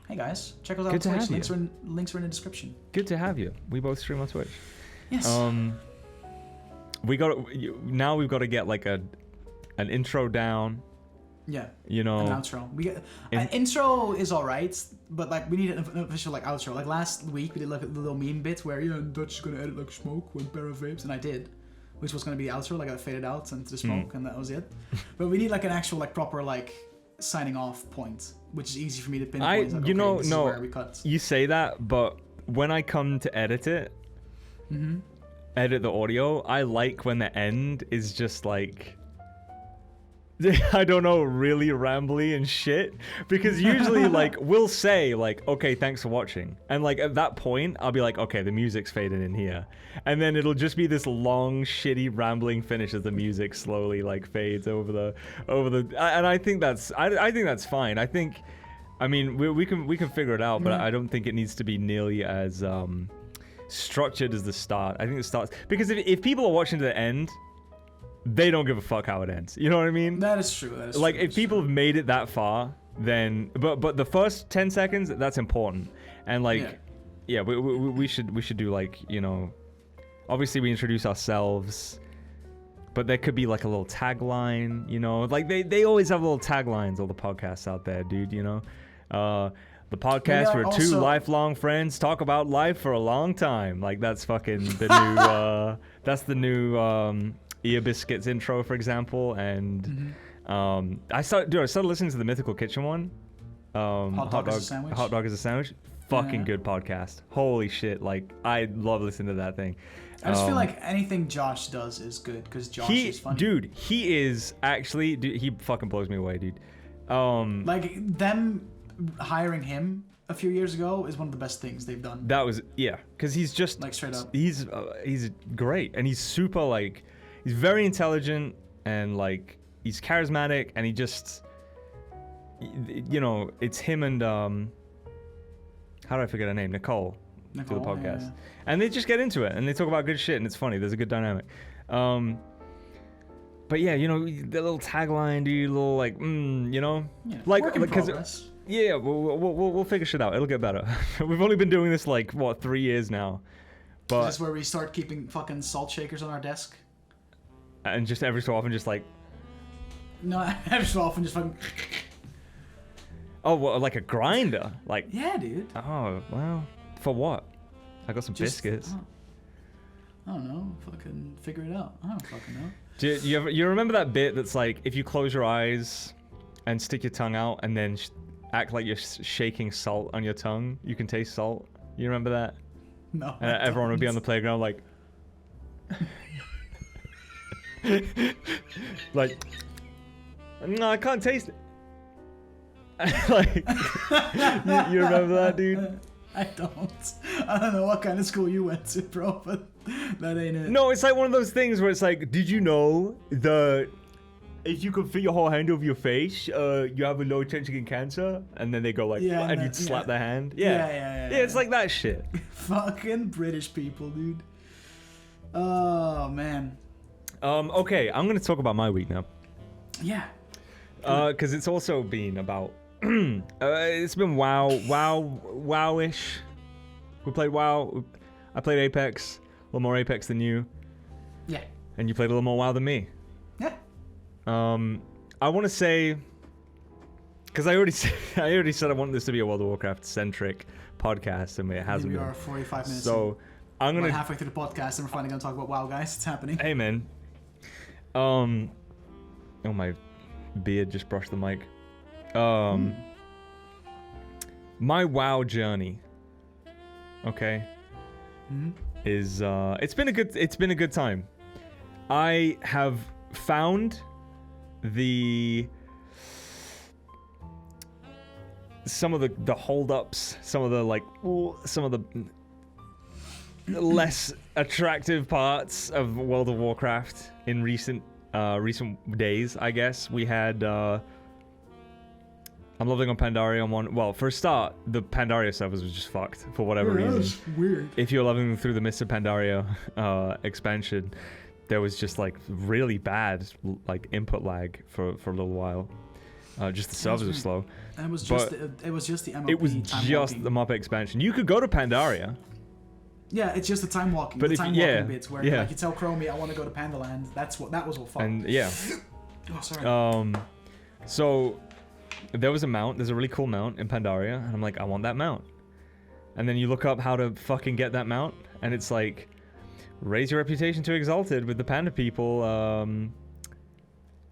hey guys, check us out on Twitch. Links are in the description. Good to have you. We both stream on Twitch. Yes. We've got to get like an intro down. Yeah. You know. An outro. An intro is alright, but like we need an official like outro. Like last week we did like a little meme bit where Dutch is gonna edit like smoke when Para vapes, and I did, which was gonna be the outro. Like I faded out into the smoke, and that was it. But we need like an actual like proper like signing off point, which is easy for me to pinpoint. This is where we cut. You say that, but when I come to edit it. Mm-hmm. Edit the audio, I like when the end is just like, I don't know, really rambly and shit, because usually like we'll say like, okay, thanks for watching, and like at that point I'll be like, okay, the music's fading in here, and then it'll just be this long shitty rambling finish as the music slowly like fades over the and I think that's fine. I mean we can figure it out, but I don't think it needs to be nearly as structured as the start. I think the start, because if people are watching to the end, they don't give a fuck how it ends. You know what I mean? That is true. Like if people have made it that far, then but the first 10 seconds, that's important. And like we should do like, you know, obviously we introduce ourselves, but there could be like a little tagline, you know, like they always have little taglines, all the podcasts out there, dude, you know. The podcast where two lifelong friends talk about life for a long time. Like that's fucking the new. That's the new Ear Biscuits intro, for example. And I started listening to the Mythical Kitchen one. Hot dog is a sandwich. Hot dog is a sandwich. Fucking good podcast. Holy shit! Like I love listening to that thing. I just feel like anything Josh does is good because Josh is funny. Dude, he is actually. Dude, he fucking blows me away, dude. Like them hiring him a few years ago is one of the best things they've done. That was because he's just like straight up. He's great and he's super like he's very intelligent and like he's charismatic and he just it's him and how do I forget her name? Nicole do the podcast. Yeah. And they just get into it and they talk about good shit and it's funny. There's a good dynamic. But yeah, the little tagline, dude, little like, like because yeah, we'll figure shit out. It'll get better. We've only been doing this like 3 years now. But is this where we start keeping fucking salt shakers on our desk? And just every so often, just like. No, every so often, just fucking. Oh, well, like a grinder, like. Yeah, dude. Oh well, for what? I got some biscuits. I don't know. Fucking figure it out. I don't fucking know. Do you remember that bit that's like if you close your eyes and stick your tongue out and then act like you're shaking salt on your tongue, you can taste salt? You remember that? No. And everyone would be on the playground like like no, I can't taste it. Like you remember that, dude? I don't know what kind of school you went to, bro, but that ain't it. No, it's like one of those things where it's like, did you know that if you can fit your whole hand over your face, you have a low chance of getting cancer? And then they go like, and you'd slap their hand. Yeah, it's like that shit. Fucking British people, dude. Oh, man. Okay, I'm going to talk about my week now. Yeah. Because it's also been about... it's been WoW-ish. We played WoW. I played Apex. A little more Apex than you. Yeah. And you played a little more WoW than me. Yeah. I want to say... Because I already said I want this to be a World of Warcraft centric podcast, and it hasn't been. We are 45 minutes. So I'm gonna halfway through the podcast, and we're finally gonna talk about WoW, guys. It's happening. Hey, man. Oh, my beard just brushed the mic. My WoW journey. Okay. Is it's been a good time. I have found some of the holdups, some of the less attractive parts of World of Warcraft in recent days, I guess. We had I'm loving on Pandaria on one. Well, for a start, the Pandaria servers was just fucked for whatever reason. That was weird. If you're loving through the Mists of Pandaria expansion, there was just like really bad like input lag for a little while. Just the servers were slow. And it was just the MOP. It was just the MOP expansion. You could go to Pandaria. Yeah, it's just the time walking. But the time walking bits where like you tell Chromie, I want to go to Pandaland. That was what fucked. And yeah. Oh, sorry. So there was a mount. There's a really cool mount in Pandaria, and I'm like, I want that mount. And then you look up how to fucking get that mount, and it's like, raise your reputation to Exalted with the Panda people.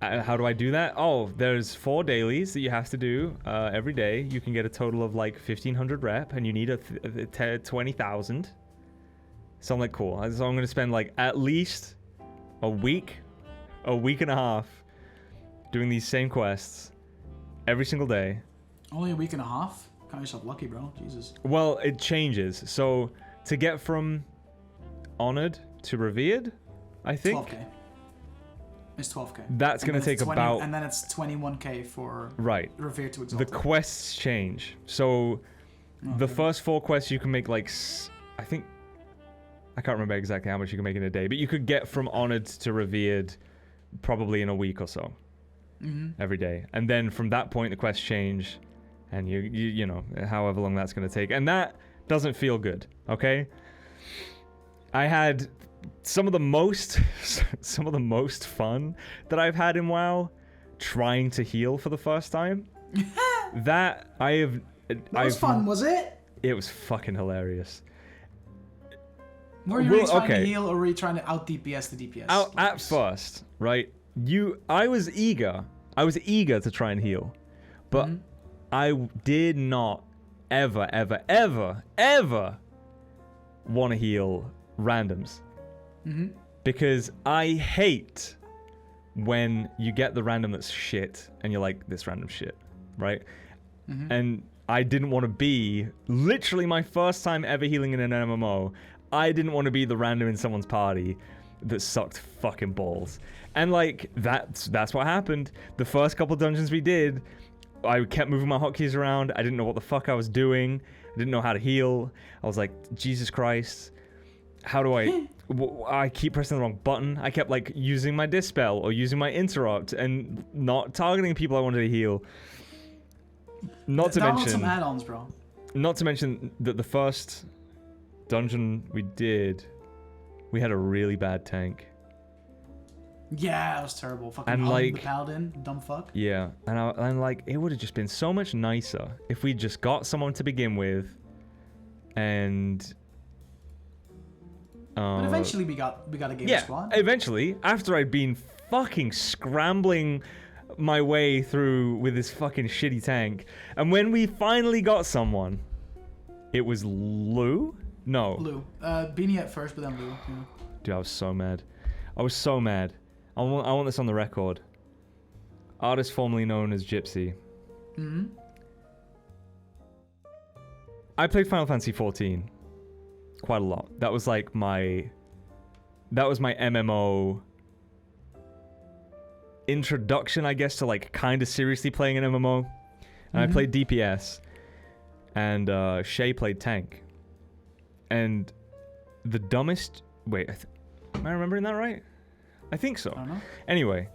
How do I do that? Oh, there's 4 dailies that you have to do every day. You can get a total of like 1,500 rep, and you need a 20,000. So I'm like, cool. So I'm going to spend like at least a week and a half doing these same quests every single day. Only a week and a half? Count yourself lucky, bro. Jesus. Well, it changes. So to get from Honored to Revered, I think. 12k. It's 12k. That's going to take 20, about... And then it's 21k for Revered to Exalted. The quests change. So the first 4 quests you can make like... I think... I can't remember exactly how much you can make in a day, but you could get from Honored to Revered probably in a week or so. Every day. And then from that point, the quests change, and you know, however long that's going to take. And that doesn't feel good, okay? I had some of the most fun that I've had in WoW trying to heal for the first time. That I have That was fun, was it? It was fucking hilarious. Were you really trying to heal, or were you trying to out DPS the DPS? At first, right? I was eager to try and heal, but I did not ever want to heal randoms. Because I hate when you get the random that's shit and you're like, this random shit, right? And I didn't want to be, literally my first time ever healing in an MMO, I didn't want to be the random in someone's party that sucked fucking balls. And like, that's what happened. The first couple dungeons we did, I kept moving my hotkeys around. I didn't know what the fuck I was doing. I didn't know how to heal. I was like, Jesus Christ, how do I keep pressing the wrong button. I kept like using my dispel or using my interrupt and not targeting people I wanted to heal. Not to mention some add-ons, bro. Not to mention that the first dungeon we did, we had a really bad tank. Yeah, it was terrible. Fucking and like the paladin, dumb fuck. Yeah, and like it would have just been so much nicer if we just got someone to begin with, and. But eventually we got a game squad. Yeah, eventually, after I'd been fucking scrambling my way through with this fucking shitty tank, and when we finally got someone, it was Lou? No. Lou. Beanie at first, but then Lou. Yeah. Dude, I was so mad. I was so mad. I want this on the record. Artist formerly known as Gypsy. I played Final Fantasy XIV quite a lot. That was like my MMO introduction, I guess, to like kind of seriously playing an MMO. And I played DPS, and Shay played tank. And the dumbest... Wait, am I remembering that right? I think so. I don't know. Anyway,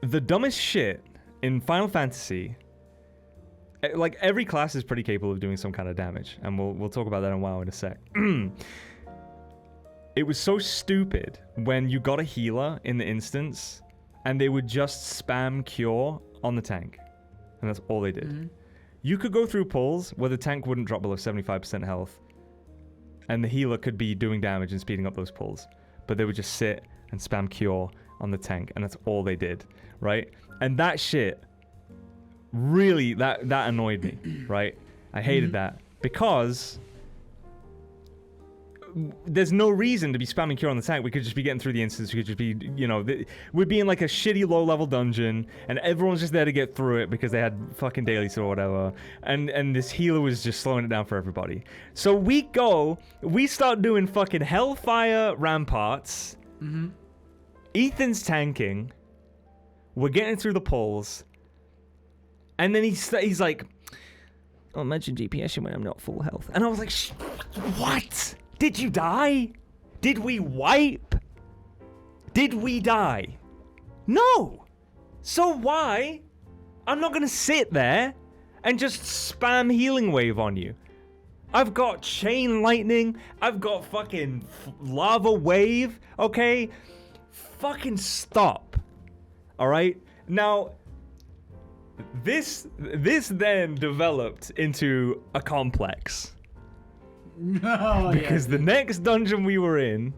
the dumbest shit in Final Fantasy... Like, every class is pretty capable of doing some kind of damage, and we'll talk about that in WoW in a sec. It was so stupid when you got a healer in the instance, and they would just spam cure on the tank. And that's all they did. You could go through pulls where the tank wouldn't drop below 75% health, and the healer could be doing damage and speeding up those pulls. But they would just sit and spam cure on the tank, and that's all they did, right? And that shit... really, that annoyed me, right? I hated that because there's no reason to be spamming cure on the tank. We could just be getting through the instance. We could just be, we'd be in like a shitty low-level dungeon, and everyone's just there to get through it because they had fucking dailies or whatever, and this healer was just slowing it down for everybody. So we start doing fucking Hellfire Ramparts. Ethan's tanking. We're getting through the pulls. And then he's like, oh, imagine DPSing when I'm not full health. And I was like, what? Did you die? Did we wipe? Did we die? No. So why? I'm not going to sit there and just spam healing wave on you. I've got chain lightning. I've got fucking lava wave. Okay? Fucking stop. All right? Now... This then developed into a complex. Because the next dungeon we were in,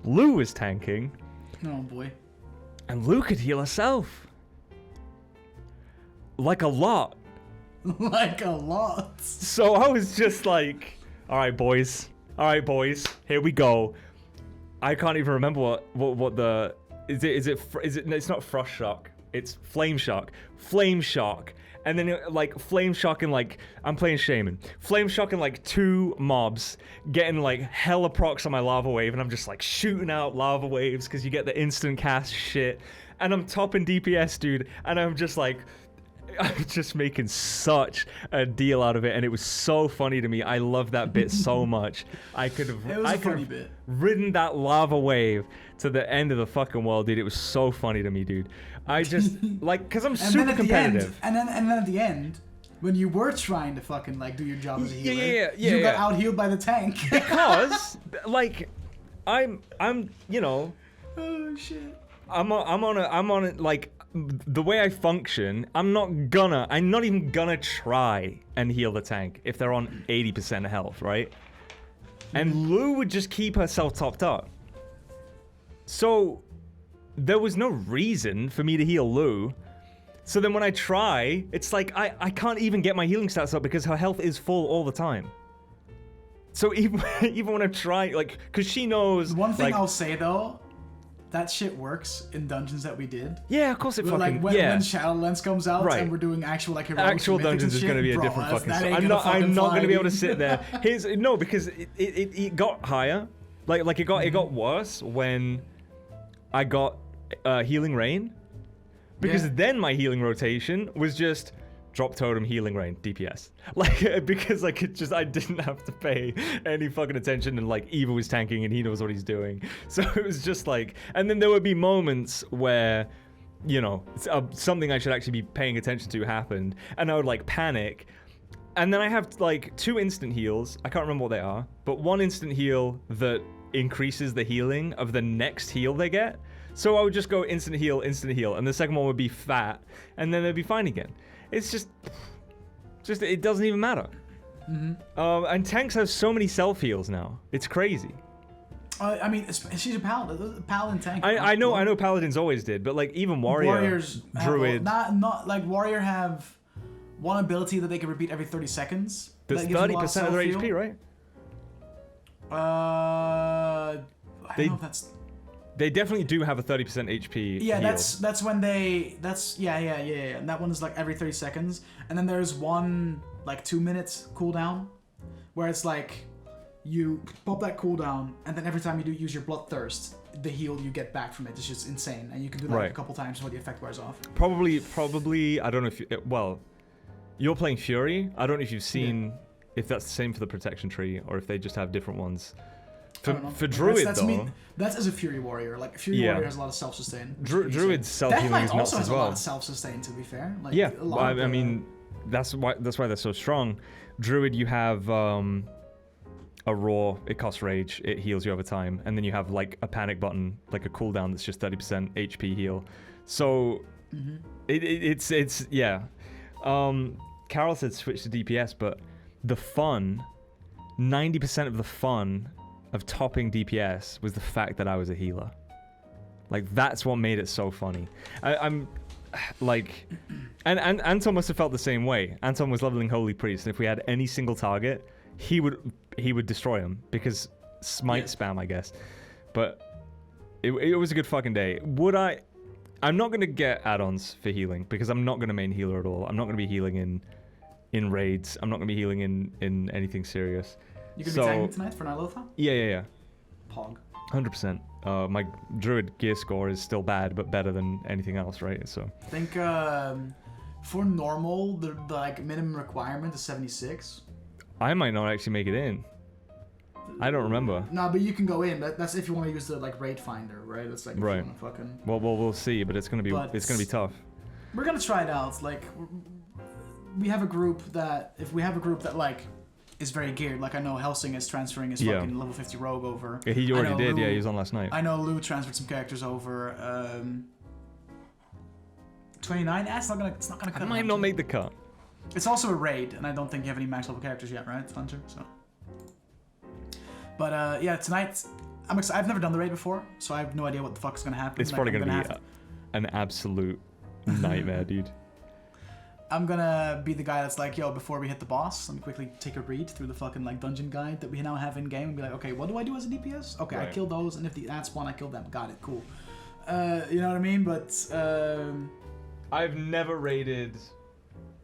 Lou was tanking. Oh boy. And Lou could heal herself. Like a lot. Like a lot. So I was just like, alright boys, here we go. I can't even remember what the... Is it it's not Frost Shock. It's Flame Shock. And then Flame Shock and I'm playing Shaman. Flame Shock and 2 mobs, getting hella procs on my lava wave, and I'm just shooting out lava waves because you get the instant cast shit. And I'm topping DPS, dude, and I'm just I'm just making such a deal out of it, and it was so funny to me. I love that bit so much. I could have ridden that lava wave to the end of the fucking world, dude. It was so funny to me, dude. I just because I'm super competitive. And then at the end, when you were trying to fucking do your job as a healer, you got out healed by the tank. Because I'm Oh shit. I'm on it. the way I function, I'm not even gonna try and heal the tank if they're on 80% health, right? And Lou would just keep herself topped up. So there was no reason for me to heal Lou. So then when I try, it's like I can't even get my healing stats up because her health is full all the time. So even when I try, like, because she knows... One thing like, I'll say, though, that shit works in dungeons that we did. Yeah, of course it fucking... Like, when Shadowlands comes out and we're doing actual, like, heroic actual dungeons is going to be a different fucking story. I'm not going to be able to sit there. No, because it got higher. Like it got worse when I got Healing Rain. Because then my healing rotation was just drop totem, healing rain, DPS. Like, because I didn't have to pay any fucking attention, and like Eva was tanking and he knows what he's doing. So it was just like, and then there would be moments where, you know, something I should actually be paying attention to happened, and I would like panic. And then I have like 2 instant heals. I can't remember what they are, but 1 instant heal that increases the healing of the next heal they get. So I would just go instant heal, and the second one would be fat, and then they'd be fine again. It's just it doesn't even matter. And tanks have so many self heals now. It's crazy. I mean, she's a paladin tank. I know paladins always did, but like even warriors, druid, not like warrior have one ability that they can repeat every 30 seconds. That's 30% of their HP, right? I don't know if that's. They definitely do have a 30% HP. Yeah, heal. that's when they. Yeah. And that one is like every 30 seconds, and then there's one like 2 minutes cooldown, where it's like you pop that cooldown, and then every time you do use your bloodthirst, the heal you get back from it is just insane, and you can do that a couple times before the effect wears off. Probably. I don't know if you're playing Fury. I don't know if you've seen if that's the same for the protection tree or if they just have different ones. For Druid, that's as a Fury Warrior. Like, Fury Warrior has a lot of self-sustain. Druid's self-healing is nuts as well. Death Knight also has a lot of self-sustain, to be fair. Like, yeah, I mean, that's why they're so strong. Druid, you have a Roar, it costs Rage, it heals you over time, and then you have, like, a panic button, like a cooldown that's just 30% HP heal. So, it's yeah. Carol said switch to DPS, but the fun, 90% of the fun of topping DPS was the fact that I was a healer. Like, that's what made it so funny. I'm like, and Anton must have felt the same way. Anton was leveling Holy Priest, and if we had any single target, he would destroy him because smite spam, I guess. But it was a good fucking day. I'm not gonna get add-ons for healing because I'm not gonna main healer at all. I'm not gonna be healing in raids. I'm not gonna be healing in anything serious. You gonna be tanking tonight for Nilotha? Yeah. Pog. 100%. My druid gear score is still bad, but better than anything else, right? So I think for normal, the like minimum requirement is 76. I might not actually make it in. I don't remember. No, but you can go in. That's if you want to use the like raid finder, right? That's like right. If you wanna fucking... Well, we'll see, but it's gonna be tough. We're gonna try it out. Like, we have a group that like is very geared. Like, I know Helsing is transferring his fucking level 50 rogue over. Yeah, he already did. He was on last night. I know Lou transferred some characters over. 29. It's not gonna cut. I might not make the cut. It's also a raid, and I don't think you have any max level characters yet, right, Hunter? So. But yeah, tonight I'm excited. I've never done the raid before, so I have no idea what the fuck is gonna happen. It's probably gonna be an absolute nightmare, dude. I'm gonna be the guy that's like, yo, before we hit the boss, let me quickly take a read through the fucking like dungeon guide that we now have in game and be like, okay, what do I do as a DPS? Okay, right. I kill those, and if the ads spawn, I kill them. Got it, cool. You know what I mean? But I've never raided.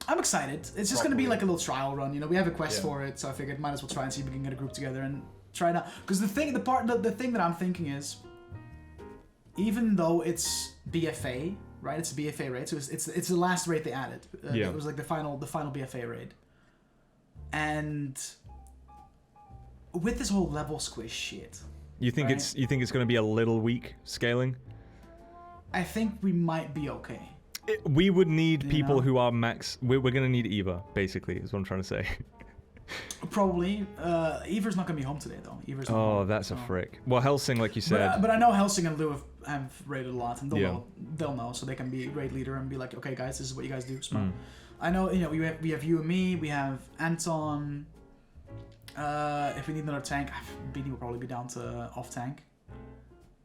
I'm excited. It's just gonna be like a little trial run. You know, we have a quest for it, so I figured might as well try and see if we can get a group together and try it out. Because the thing that I'm thinking is, even though it's BFA. Right, it's a BFA raid, so it's the last raid they added. It was like the final BFA raid. And with this whole level squish shit, you think it's going to be a little weak scaling? I think we might be okay. We would need people who are max. We're going to need Eva, basically, is what I'm trying to say. Probably. Ever's not gonna be home today though. Ever's not home, that's so. a frick. Well, Helsing, like you said. But I know Helsing and Lou have raided a lot, and Yeah. they'll know, so they can be raid leader and be like, okay, guys, this is what you guys do. Smart. Mm. I know, you know, we have you and me. We have Anton. If we need another tank, BD will probably be down to off tank.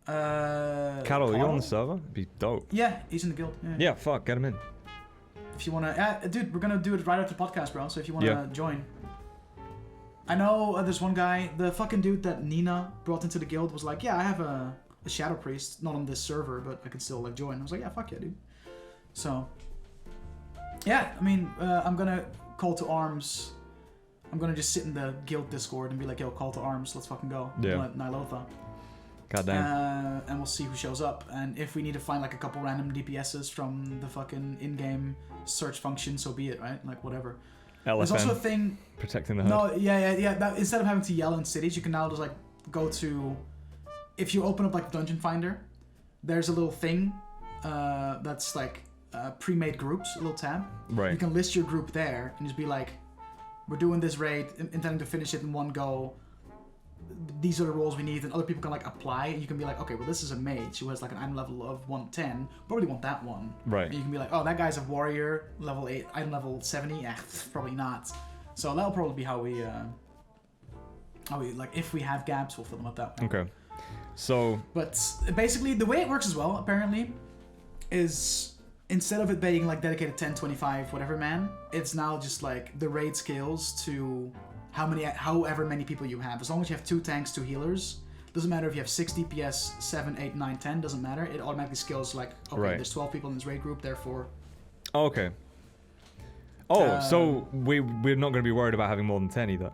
Carol, are you on the server? It'd be dope. Yeah, he's in the guild. Yeah. Yeah, fuck, get him in. If you wanna, dude, we're gonna do it right after the podcast, bro. So if you wanna Yeah. join, I know there's one guy, the fucking dude that Nina brought into the guild was like, yeah, I have a Shadow Priest, not on this server, but I can still like join. I was like, yeah, fuck yeah, dude. So, yeah, I mean, I'm gonna call to arms. I'm gonna just sit in the guild Discord and be like, yo, call to arms, let's fucking go. Yeah. Nilotha. Goddamn. And we'll see who shows up. And if we need to find like a couple random DPSs from the fucking in-game search function, so be it, right? Like whatever. LFN. There's also a thing. Protecting the herd. No, yeah. That, instead of having to yell in cities, you can now just like go to. If you open up like Dungeon Finder, there's a little thing that's like pre-made groups, a little tab. Right. You can list your group there and just be like, we're doing this raid, intending to finish it in one go. These are the roles we need, and other people can like apply, and you can be like, okay, well this is a mage who has like an item level of 110, probably want that one. Right. And you can be like, oh, that guy's a warrior, level 8, item level 70, probably not. So that'll probably be how we like, if we have gaps, we'll fill them up that way. Okay. So. But basically, the way it works as well, apparently, is instead of it being like dedicated 10, 25, whatever man, it's now just like the raid scales to however many people you have. As long as you have 2 tanks, 2 healers, doesn't matter if you have 6 DPS, 7, 8, 9, 10, doesn't matter. It automatically scales like, okay, right. There's 12 people in this raid group, therefore. Oh, okay. Oh, so we're not going to be worried about having more than 10 either.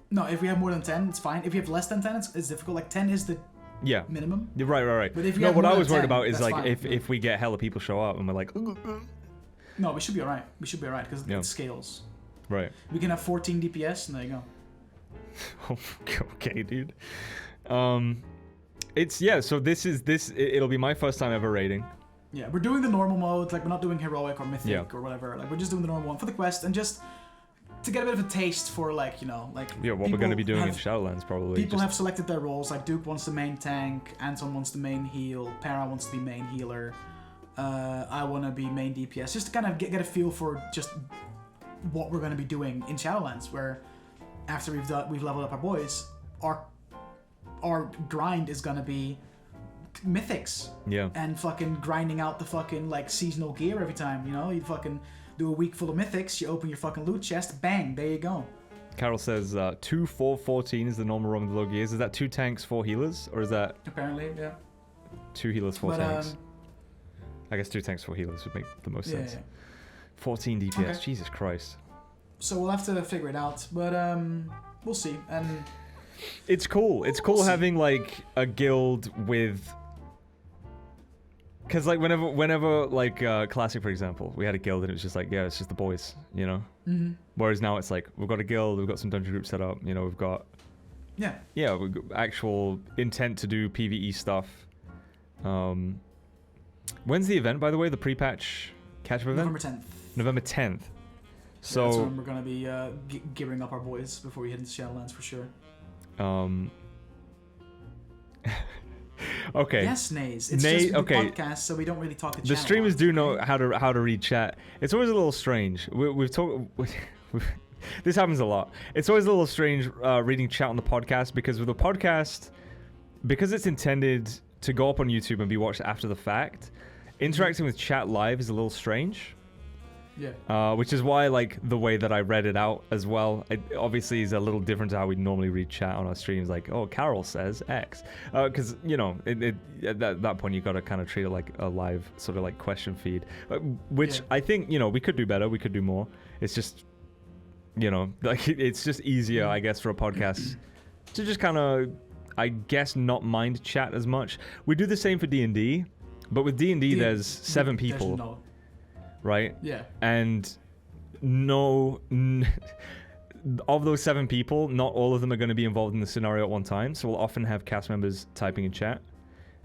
No, if we have more than 10, it's fine. If you have less than 10, it's difficult. Like 10 is the minimum. You're right. But if you no, have what more I than was worried 10, about is that's like fine. if we get hella people show up and we're like. No, we should be alright. We should be alright because Yeah. it scales. Right. We can have 14 DPS, and there you go. Okay, dude. So it'll be my first time ever raiding. Yeah, we're doing the normal mode. Like, we're not doing heroic or mythic Yeah. or whatever. Like, we're just doing the normal one for the quest and just to get a bit of a taste for, like, you know, like. Yeah, what we're going to be doing in Shadowlands probably. People have selected their roles. Like, Duke wants the main tank, Anton wants the main heal, Para wants to be main healer. I want to be main DPS, just to kind of get a feel for just what we're going to be doing in Shadowlands, where after we've leveled up our boys, our grind is going to be mythics. Yeah. And fucking grinding out the fucking like seasonal gear every time, you know? You fucking do a week full of mythics, you open your fucking loot chest, bang, there you go. Carol says 2, 4, 14 is the normal run with the low gears. Is that 2 tanks, 4 healers, or is that Apparently, yeah. 2 healers, 4 tanks? I guess 2 tanks, 4 healers would make the most sense. Yeah. 14 DPS, Okay. Jesus Christ. So we'll have to figure it out, but we'll see. And it's cool. It's cool having like a guild with. Cause like whenever like Classic for example, we had a guild and it was just like, yeah, it's just the boys, you know. Mm-hmm. Whereas now it's like we've got a guild, we've got some dungeon groups set up, you know, we've got. Yeah, we've got actual intent to do PvE stuff. When's the event, by the way? The pre-patch catch-up event? November 10th. November 10th. So Yeah, that's when we're gonna be gearing up our boys before we head into Shadowlands for sure. Okay. Yes, Nays. It's just a podcast, so we don't really talk to chat. The streamers do know how to read chat. It's always a little strange. We've talked. This happens a lot. It's always a little strange reading chat on the podcast because with the podcast, because it's intended to go up on YouTube and be watched after the fact, interacting with chat live is a little strange. Yeah. Which is why, like, the way that I read it out as well, it obviously is a little different to how we normally read chat on our streams. Like, oh, Carol says X. Because, you know, at that point, you got to kind of treat it like a live sort of like question feed. Which I think, you know, we could do better. We could do more. It's just, you know, like, it's just easier, I guess, for a podcast to just kind of, I guess, not mind chat as much. We do the same for D&D. But with D&D, there's 7 people. Right? Yeah. And of those 7 people, not all of them are going to be involved in the scenario at one time. So we'll often have cast members typing in chat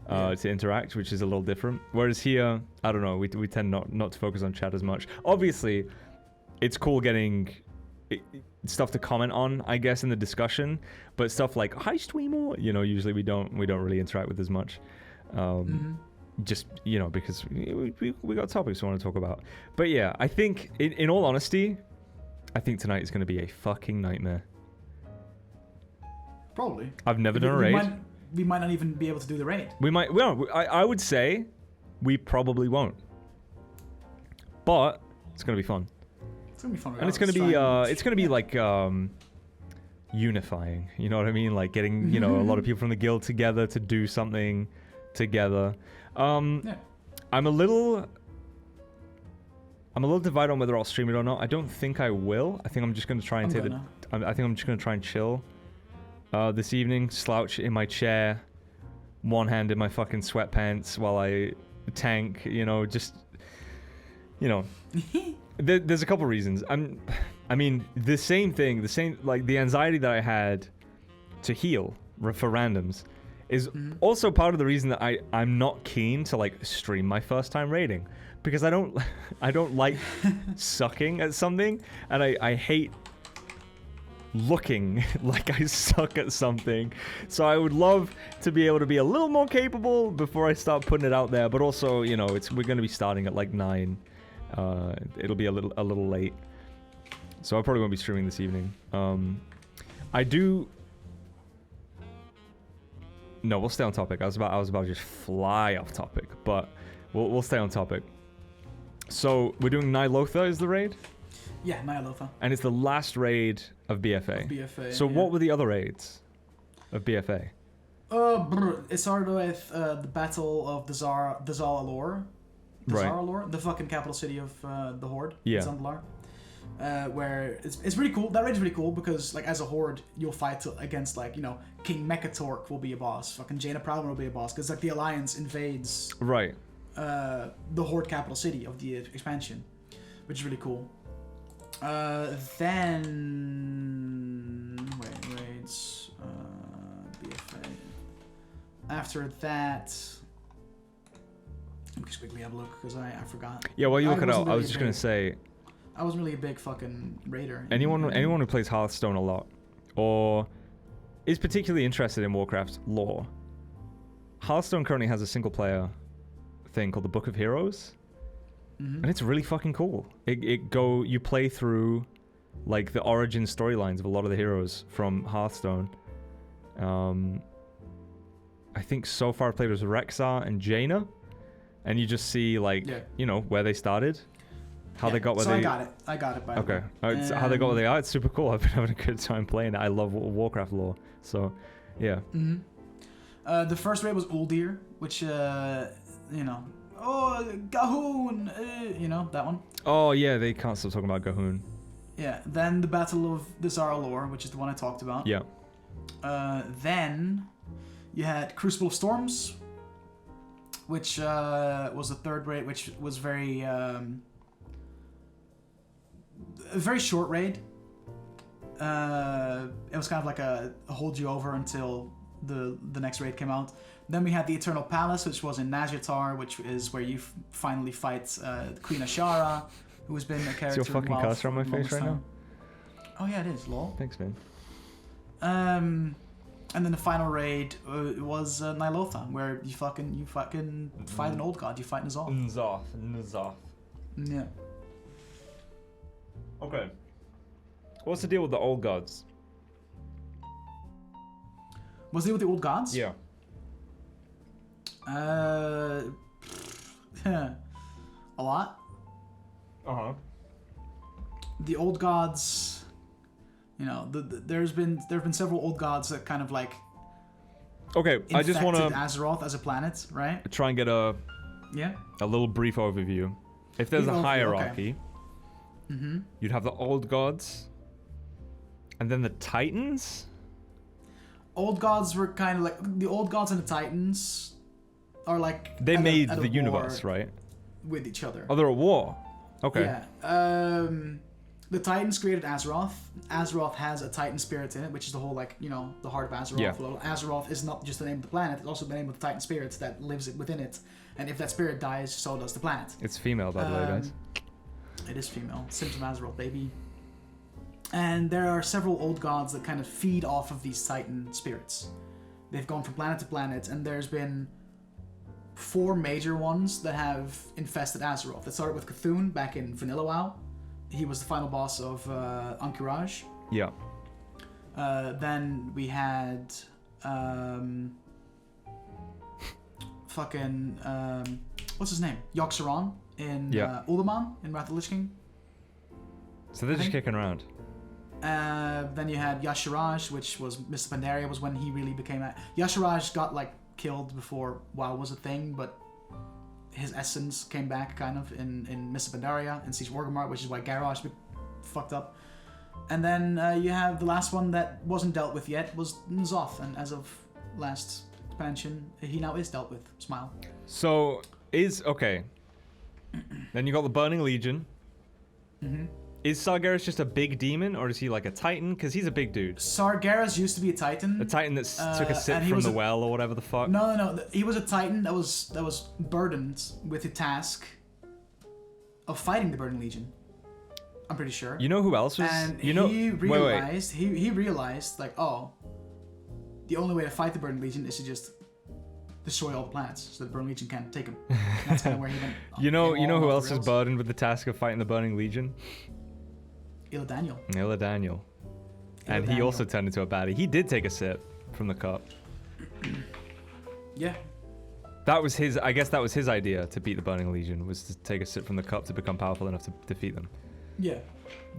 to interact, which is a little different. Whereas here, I don't know, we tend not to focus on chat as much. Obviously, it's cool getting stuff to comment on, I guess, in the discussion. But stuff like hi streamer, usually we don't really interact with as much. Just because we got topics we want to talk about. But yeah, I think in all honesty, I think tonight is going to be a fucking nightmare. Probably. I've never done a raid. We might not even be able to do the raid. We might. Well, I would say we probably won't. But it's going to be fun. It's going to be fun. And it's going to be like unifying. You know what I mean? Like getting a lot of people from the guild together to do something together. I'm a little divided on whether I'll stream it or not. I don't think I will. I think I'm just going to try and I think I'm just going to try and chill this evening, slouch in my chair, one hand in my fucking sweatpants while I tank, there's a couple reasons. I mean, the same like the anxiety that I had to heal for randoms is also part of the reason that I'm not keen to like stream my first time raiding, because I don't like sucking at something, and I hate looking like I suck at something. So I would love to be able to be a little more capable before I start putting it out there, but also, we're going to be starting at like 9. It'll be a little late. So I probably won't be streaming this evening. No, we'll stay on topic. I was about to just fly off topic, but we'll stay on topic. So we're doing Nilotha is the raid? Yeah, Nilotha. And it's the last raid of BFA. So what were the other raids of BFA? It started with the Battle of the Zal'alor. Zal'alor, the fucking capital city of the Horde. Yeah. Zandalar. Where it's really cool. That raid is really cool because, like, as a Horde, you'll fight against, like, King Mechatork will be a boss. Fucking Jaina Proudmoore will be a boss. Because, like, the Alliance invades the Horde capital city of the expansion, which is really cool. Then... Raids... BFA... After that... Let me just quickly have a look, because I forgot. Yeah, while you look it up, I was just going to say... I wasn't really a big fucking raider. Anyone who plays Hearthstone a lot, or is particularly interested in Warcraft lore, Hearthstone currently has a single-player thing called the Book of Heroes. And it's really fucking cool. You play through like the origin storylines of a lot of the heroes from Hearthstone. I think so far I've played as Rexxar and Jaina, and you just see like where they started, how they got where they. I got it. By okay, how they got where they are. It's super cool. I've been having a good time playing it. I love Warcraft lore. So, yeah. The first raid was Uldir, which oh, Gahoon! That one. Oh, yeah, they can't stop talking about Gahoon. Yeah, then the Battle of the Zal'alor, which is the one I talked about. Yeah. Then you had Crucible of Storms, which was the third raid, which was a very short raid. It was kind of like a hold you over until the next raid came out. Then we had the Eternal Palace, which was in Nazjatar, which is where you finally fight Queen Ashara, who has been a character. Is your fucking cursor on my face right now? Oh yeah, it is. Lol. Thanks, man. And then the final raid was Nilotha, where you fucking fight an old god. You fight N'Zoth. N'Zoth. Yeah. Okay. What's the deal with the old gods? What's the deal with the old gods? Yeah. A lot. The old gods, there's been several old gods that kind of like. Okay, I just want to Azeroth as a planet, right? Try and get a little brief overview. If there's a hierarchy, you'd have the old gods, and then the Titans. Old gods were kind of like the old gods and the Titans. Are like they made the universe, right? With each other. Oh, they're at war. Okay. Yeah. The Titans created Azeroth. Azeroth has a Titan spirit in it, which is the whole the heart of Azeroth. Yeah. Azeroth is not just the name of the planet; it's also the name of the Titan spirit that lives within it. And if that spirit dies, so does the planet. It's female, by the way, guys. It is female. Symptom Azeroth, baby. And there are several old gods that kind of feed off of these Titan spirits. They've gone from planet to planet, and there's been 4 major ones that have infested Azeroth. That started with Cthulhu back in Vanilla WoW. He was the final boss of Anchorage. Yeah. Then we had what's his name? Yogg-Saron in Uldaman in Wrath of the Lich King. So they're just kicking around. Then you had Yasharaj, which was Mr. Pandaria, was when he really became Yasharaj got like killed before WoW was a thing, but his essence came back kind of in Mr. Pandaria and Siege Wargamart, which is why Garrosh fucked up. And then you have the last one that wasn't dealt with yet was N'Zoth, and as of last expansion, he now is dealt with. Smile. So okay. Then you got the Burning Legion. Mm-hmm. Is Sargeras just a big demon, or is he like a Titan? Because he's a big dude. Sargeras used to be a Titan. A Titan that took a sip from the well, or whatever the fuck. No. He was a Titan that was burdened with the task of fighting the Burning Legion. I'm pretty sure. You know who else was? And he realized he realized like, oh, the only way to fight the Burning Legion is to just destroy all the planets, so the Burning Legion can't take him. That's kind of where he went. You know who else is burdened with the task of fighting the Burning Legion? Illidanniel. And he also turned into a baddie. He did take a sip from the cup. Yeah. That was his. I guess that was his idea to beat the Burning Legion, was to take a sip from the cup to become powerful enough to defeat them. Yeah.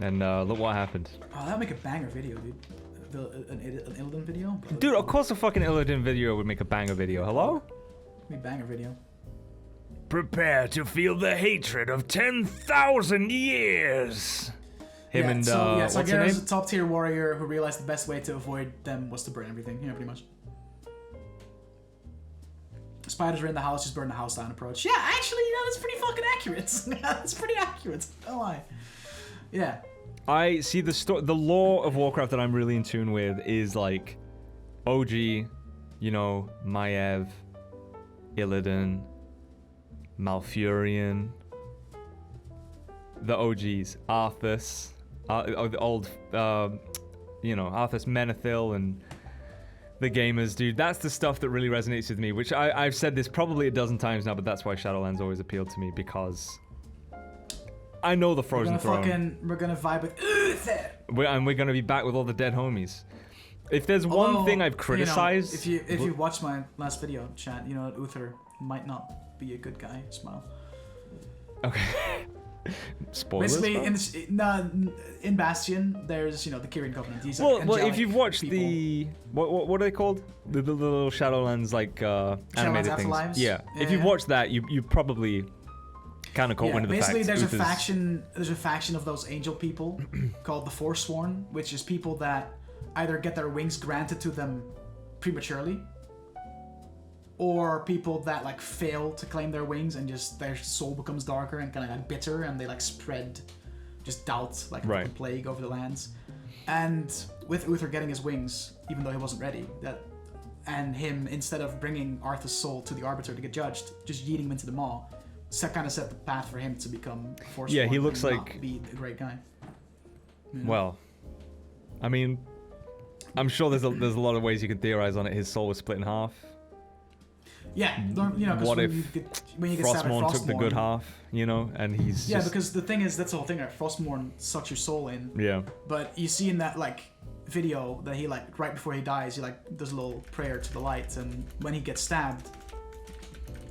And look what happened. Oh, that would make a banger video, dude. An Illidan video? Dude, of course a fucking Illidan video would make a banger video. Hello? Banger video. Prepare to feel the hatred of 10,000 years. What's her name? Is a top tier warrior who realized the best way to avoid them was to burn everything. Yeah, pretty much. Spiders are in the house, just burn the house down approach. Yeah, actually, that's pretty fucking accurate. That's pretty accurate. Don't lie. Yeah. I see the lore of Warcraft that I'm really in tune with is like OG, Maiev, Illidan, Malfurion, the OGs, Arthas, the old, Arthas, Menethil, and the gamers, dude. That's the stuff that really resonates with me, which I've said this probably a dozen times now, but that's why Shadowlands always appealed to me, because I know the Frozen Throne. We're gonna vibe with Uther. And we're gonna be back with all the dead homies. If there's one thing I've criticized... if you watched my last video, chat, Uther might not be a good guy. Smile. Okay. Spoilers? Basically, in Bastion, there's, the Kyrian Covenant. These well, if you've watched people. What are they called? The little Shadowlands, animated things. Afterlives? Yeah. If you've watched that, you probably kind of caught wind of the fact. Basically, there's a faction of those angel people called the Forsworn, which is people that either get their wings granted to them prematurely, or people that fail to claim their wings and just their soul becomes darker and kind of bitter, and they spread just doubt like a plague over the lands. And with Uther getting his wings, even though he wasn't ready, and him, instead of bringing Arthur's soul to the Arbiter to get judged, just yeeting him into the maw, kind of set the path for him to become a Forsworn. Yeah, he looks like be a great guy. Well, I mean, I'm sure there's a lot of ways you can theorize on it. His soul was split in half. Yeah, because what if when you get stabbed at Frostmourne took the good half, and he's because the thing is, that's the whole thing. Right? Frostmourne sucks your soul in. Yeah. But you see in that video that he right before he dies, he does a little prayer to the light, and when he gets stabbed,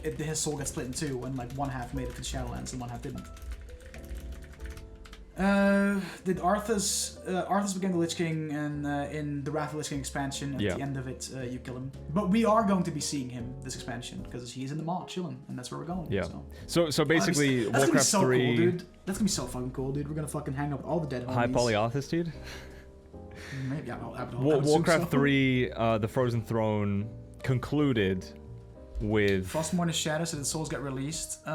his soul gets split in two, and one half made it to the Shadowlands and one half didn't. Did Arthas became the Lich King, and in the Wrath of the Lich King expansion, at the end of it, you kill him. But we are going to be seeing him this expansion, because he's in the maw chilling, and that's where we're going. Yeah. So basically, that's Warcraft gonna be so 3... cool, dude. That's gonna be so fucking cool, dude. We're gonna fucking hang out with all the dead homies. High poly Arthas, dude? Maybe, I would Warcraft so. 3, the Frozen Throne, concluded with... Frostmourne is shattered, so the souls get released.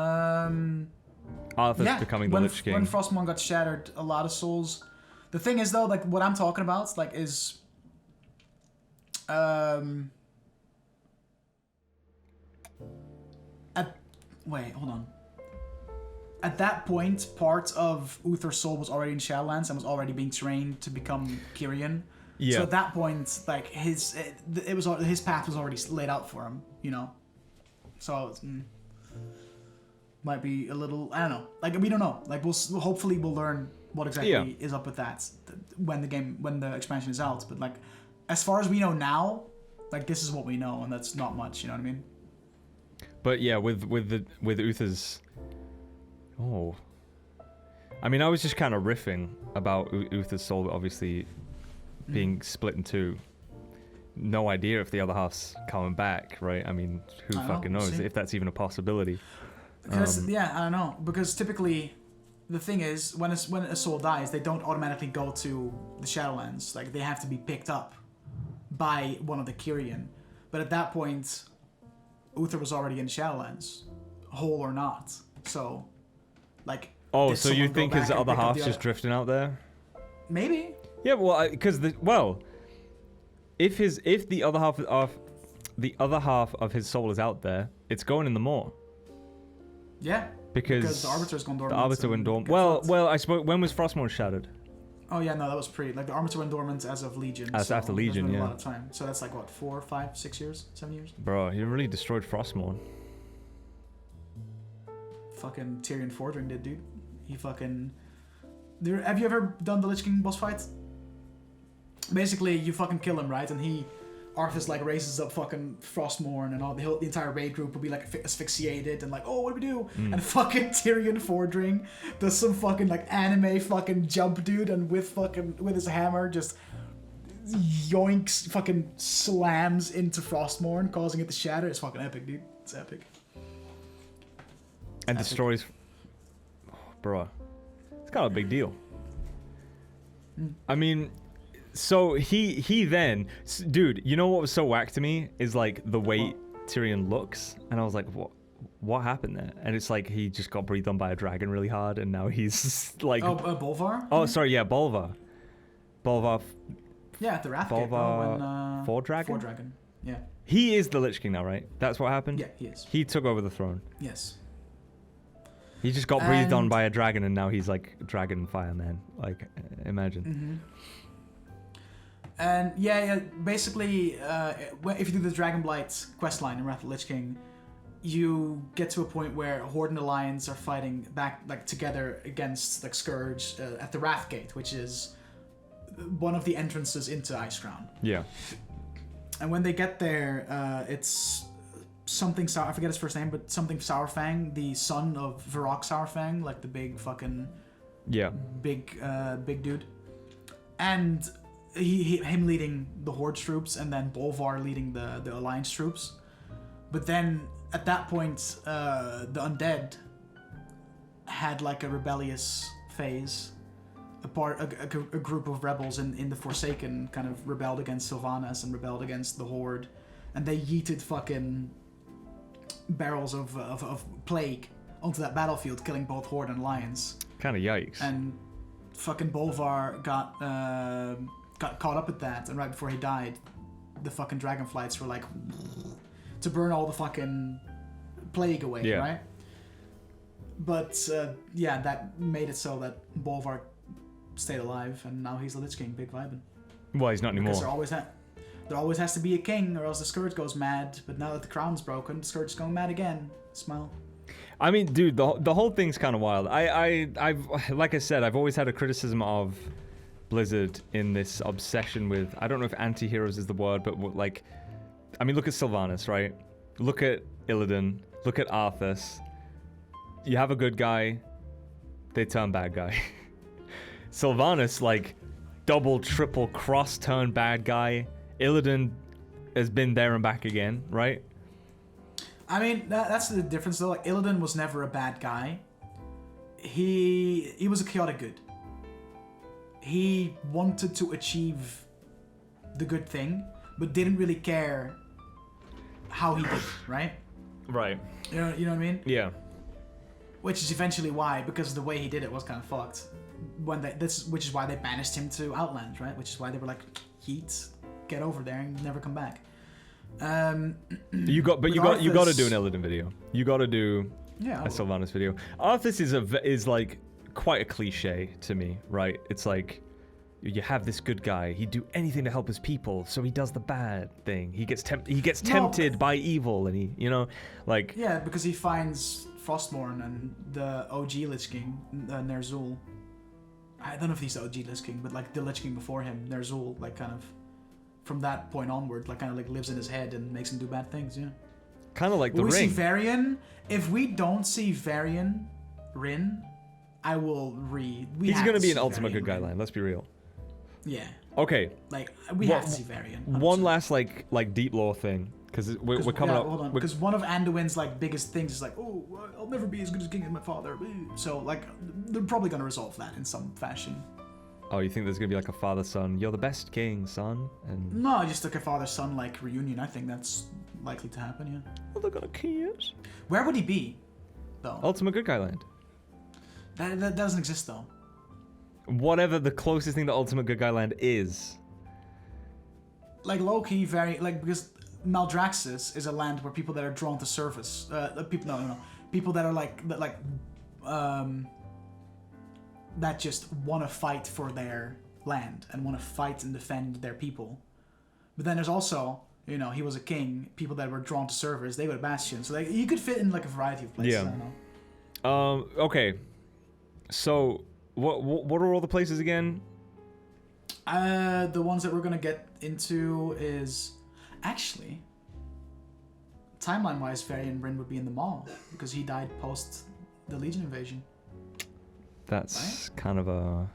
Arthas becoming the Lich King. When Frostmourne got shattered, a lot of souls. The thing is, though, what I'm talking about, is, wait, hold on. at that point, part of Uther's soul was already in Shadowlands and was already being trained to become Kyrian. Yeah. So at that point, like his path was already laid out for him, you know. So it's, might be a little, I don't know. Like we don't know. Like hopefully we'll learn what exactly is up with that when the expansion is out. But like, as far as we know now, like this is what we know, and that's not much. You know what I mean? But yeah, with Uther's. Oh. I mean, I was just kind of riffing about Uther's soul, obviously being split in two. No idea if the other half's coming back, right? I mean, who fucking knows if that's even a possibility. Because, I don't know. Because typically, the thing is, when a soul dies, they don't automatically go to the Shadowlands. Like, they have to be picked up by one of the Kyrian. But at that point, Uther was already in Shadowlands, whole or not. So, like... Oh, so you think his other half's just drifting out there? Maybe. Yeah, well, because if the other half of his soul is out there, it's going in the Maw. Yeah. Because the Arbiter's gone dormant. The Arbiter went dormant. Well, I suppose, when was Frostmourne shattered? Oh yeah, no, that was like the Arbiter went dormant as of Legion. After Legion, yeah. A lot of time. So that's like what, 4, 5, 6 years, 7 years. Bro, he really destroyed Frostmourne. Fucking Tyrion Fordring did, dude. He fucking. Have you ever done the Lich King boss fight? Basically, you fucking kill him, right? And Arthas like raises up fucking Frostmourne, and all the entire raid group will be like asphyxiated and like, oh, what do we do? And fucking Tyrion Fordring does some fucking like anime fucking jump, dude, and with his hammer just yoinks, fucking slams into Frostmourne, causing it to shatter. It's fucking epic, dude. It's epic. And destroys. Oh, bro, it's kind of a big deal. I mean. So he then, dude, you know what was so whack to me is like the way Tyrion looks, and I was like, what happened there? And it's like he just got breathed on by a dragon really hard, and now he's like, Bolvar. Oh, sorry, yeah, Bolvar. Yeah, at the Wrath Bolvar. Ford Dragon. Ford Dragon. Yeah. He is the Lich King now, right? That's what happened. Yeah, he is. He took over the throne. Yes. He just got breathed on by a dragon, and now he's like Dragon Fireman. Like, imagine. Mm-hmm. And yeah, basically, if you do the Dragonblight questline in Wrath of the Lich King, you get to a point where Horde and Alliance are fighting back like together against like Scourge at the Wrathgate, which is one of the entrances into Icecrown. Yeah. And when they get there, it's something I forget his first name, but something Sourfang, the son of Varrock Sourfang, like the big fucking big dude, and him leading the Horde troops, and then Bolvar leading the Alliance troops. But then at that point, the Undead had like a rebellious phase. A group of rebels in the Forsaken kind of rebelled against Sylvanas and rebelled against the Horde, and they yeeted fucking barrels of plague onto that battlefield, killing both Horde and Alliance. Kind of yikes. And fucking Bolvar got caught up with that, and right before he died, the fucking Dragonflights were like to burn all the fucking plague away, right? But that made it so that Bolvar stayed alive, and now he's the Lich King, big vibing. Well, he's not anymore. Because there always has to be a king, or else the Scourge goes mad. But now that the crown's broken, the Scourge is going mad again. Smile. I mean, dude, the whole thing's kind of wild. I've like I said, I've always had a criticism of Blizzard in this obsession with, I don't know if anti-heroes is the word, but like, I mean, look at Sylvanas, right? Look at Illidan. Look at Arthas. You have a good guy, they turn bad guy. Sylvanas, like, double, triple cross turn bad guy. Illidan has been there and back again, right? I mean, that's the difference though. Like, Illidan was never a bad guy. He was a chaotic good. He wanted to achieve the good thing, but didn't really care how he did it, right? Right. You know what I mean? Yeah. Which is eventually why, because the way he did it was kind of fucked. Which is why they banished him to Outland, right? Which is why they were like, Heat, get over there and never come back. you got to do an Illidan video. You got to do Yeah, a Sylvanas video. Arthas is like quite a cliche to me, right? It's like you have this good guy. He'd do anything to help his people, so he does the bad thing. He gets tempted by evil, and he, like yeah, because he finds Frostmourne and the OG Lich King, Ner'zhul. I don't know if he's the OG Lich King, but like the Lich King before him, Ner'zhul, like kind of from that point onward, like kind of like lives in his head and makes him do bad things. Yeah. kind of like the we ring. see Varian? If we don't see Varian, Rin, I will read. He's going to be an ultimate good guy line. Let's be real. Yeah. Okay. Like we have to see Varian. 100%. One last like deep lore thing, because we're coming up. Hold on, because one of Anduin's like biggest things is like, oh, I'll never be as good as king as my father. So like, they're probably gonna resolve that in some fashion. Oh, you think there's gonna be like a father-son? You're the best king, son. And No, just like a father-son like reunion. I think that's likely to happen. Yeah. well, they're gonna kiss. Where would he be, though? Ultimate good guy land. That doesn't exist though. Whatever the closest thing to ultimate good guy land is. Like low-key, very like because Maldraxxus is a land where people that are drawn to service, people that are that just want to fight for their land and want to fight and defend their people. But then there's also, he was a king. People that were drawn to service, they go to Bastion. So like you could fit in like a variety of places. Yeah. I don't know. Okay. So what are all the places again? The ones that we're gonna get into is actually timeline-wise, Varian Rin would be in the Maw because he died post the Legion invasion. That's kind of a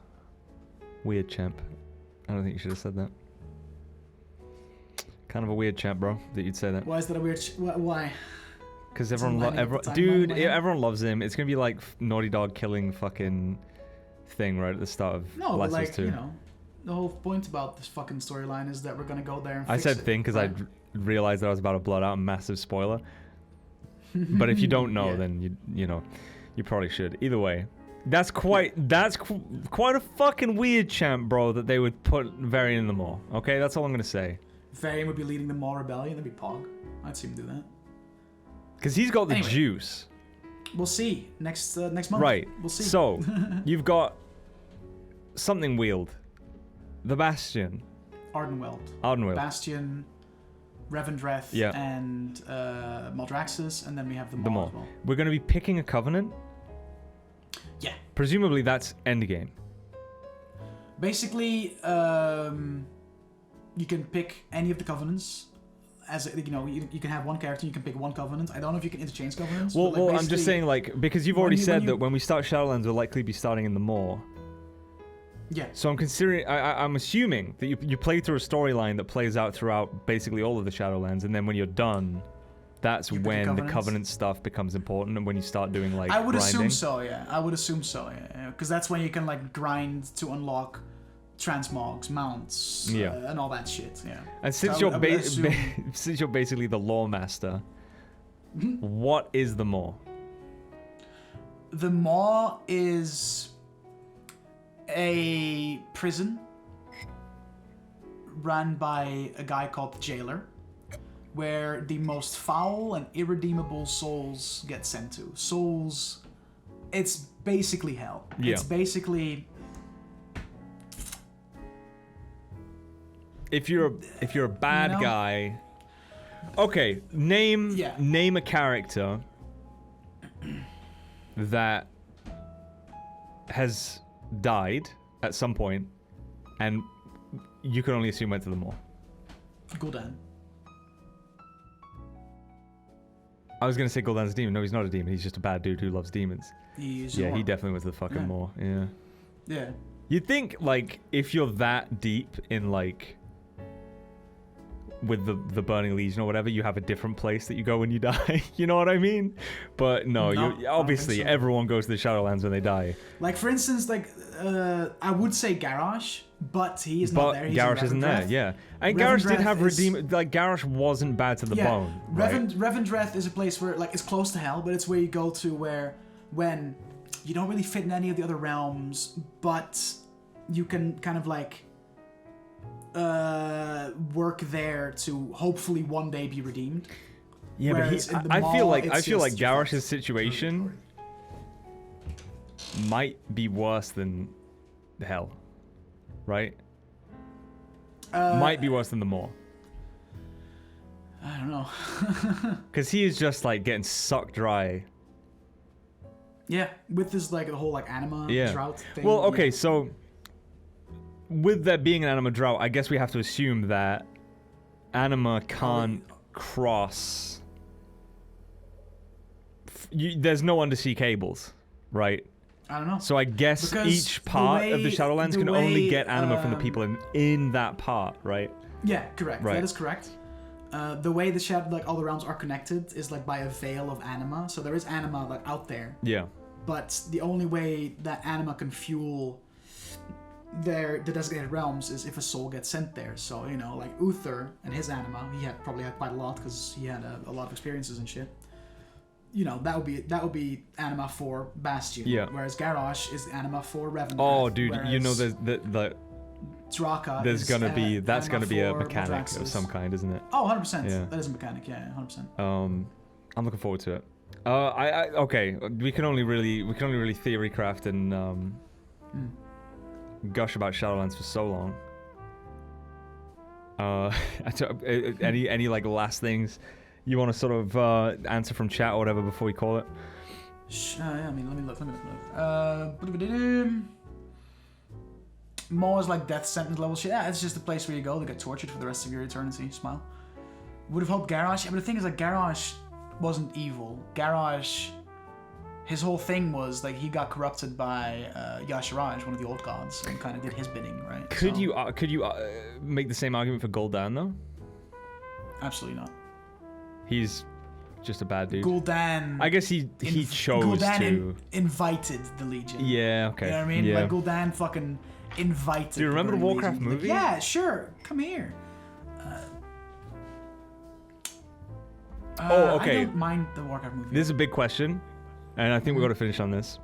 weird champ. I don't think you should have said that. Kind of a weird champ, bro, that you'd say that. Why is that a weird? Why? Because everyone loves him. It's gonna be like Naughty Dog killing fucking thing right at the start of but like 2. the whole point about this fucking storyline is that we're gonna go there and I fix said it, thing because right? I realized that I was about to blood out a massive spoiler. But if you don't know, Yeah. then you probably should. Either way, that's quite a fucking weird champ, bro, that they would put Varian in the Maw. Okay, that's all I'm gonna say. Varian would be leading the Maw Rebellion. That'd be Pog. I'd see him do that. Because he's got the Anyway. juice. We'll see next month. Right. We'll see. So, you've got something wheeled. The Bastion. Ardenweld. Bastion, Revendreth, Yeah. and Maldraxxus, and then we have the The Maw Maw. as well. We're going to be picking a covenant. Yeah. Presumably that's endgame. Basically, you can pick any of the covenants. You can have one character, you can pick one covenant. I don't know if you can interchange covenants. Well, but like I'm just saying, like, because you've already said that when we start Shadowlands, we'll likely be starting in the Maw. Yeah. So I'm assuming that you play through a storyline that plays out throughout basically all of the Shadowlands, and then when you're done, that's when the covenant stuff becomes important, and when you start doing like I would grinding. assume so, yeah. Because that's when you can like grind to unlock transmogs, mounts, and all that shit. Yeah. And since So you're assume... since you're basically the lore master, what is the Maw? The Maw is a prison run by a guy called the Jailer, where the most foul and irredeemable souls get sent to. Souls, it's basically hell. Yeah. It's basically... If you're a bad guy, okay, name a character that has died at some point, and you can only assume went to the Maw. Gul'dan. I was gonna say Gul'dan's a demon. No, he's not a demon. He's just a bad dude who loves demons. He definitely went to the fucking Maw. Yeah. Yeah. You'd think, like, if you're that deep in, like, with the Burning Legion or whatever, you have a different place that you go when you die. You know what I mean? But no, obviously everyone goes to the Shadowlands when they die. Like, for instance, like, I would say Garrosh, but he is not there. He's Garrosh isn't there, yeah. And Garrosh did have like, Garrosh wasn't bad to the bone. Revendreth is a place where, like, it's close to hell, but it's where you go to when you don't really fit in any of the other realms, but you can kind of, like, work there to hopefully one day be redeemed. Yeah, Whereas but in the I feel mall, like it's just Garrosh's situation might be worse than hell, right? Might be worse than the Maw. I don't know. Because he is just like getting sucked dry. Yeah, with this like the whole like anima drought thing. Well, okay, so with there being an anima drought, I guess we have to assume that anima can't cross. There's no undersea cables, right? I don't know. So I guess Because each part of the Shadowlands can only get anima from the people in that part, right? Yeah, correct. Right. That is correct. The way the all the realms are connected is like by a veil of anima. So there is anima like out there. Yeah. But the only way that anima can fuel the designated realms is if a soul gets sent there. So you know, like Uther and his anima, he probably had quite a lot because he had a lot of experiences and shit. You know, that would be anima for Bastion. Yeah. Whereas Garrosh is anima for Revendreth. Oh, dude, you know there's Draka there's is, gonna be that's anima gonna be a for mechanic Maldraxxus. of some kind, isn't it? Oh, 100%. Yeah. That is a mechanic. Yeah, 100%. I'm looking forward to it. Okay, we can only really theory craft and gush about Shadowlands for so long. Any like last things you want to sort of answer from chat or whatever before we call it? Yeah, I mean, let me look. Maw is like death sentence level shit. Yeah, it's just a place where you go to get tortured for the rest of your eternity. Smile. Would have hoped Garrosh. Yeah, but the thing is, like, Garrosh wasn't evil. Garrosh, his whole thing was like he got corrupted by Yasharaj, one of the old gods, and kind of did his bidding, right? Could you make the same argument for Gul'dan though? Absolutely not. He's just a bad dude. Gul'dan. I guess he chose Gul'dan to. invited the Legion. Yeah. Okay. You know what I mean? Yeah. Like Gul'dan fucking invited. Do you remember the Warcraft Legion. movie? Like, yeah, sure. Come here. Okay. I don't mind the Warcraft movie. This is a big question, and I think we've got to finish on this.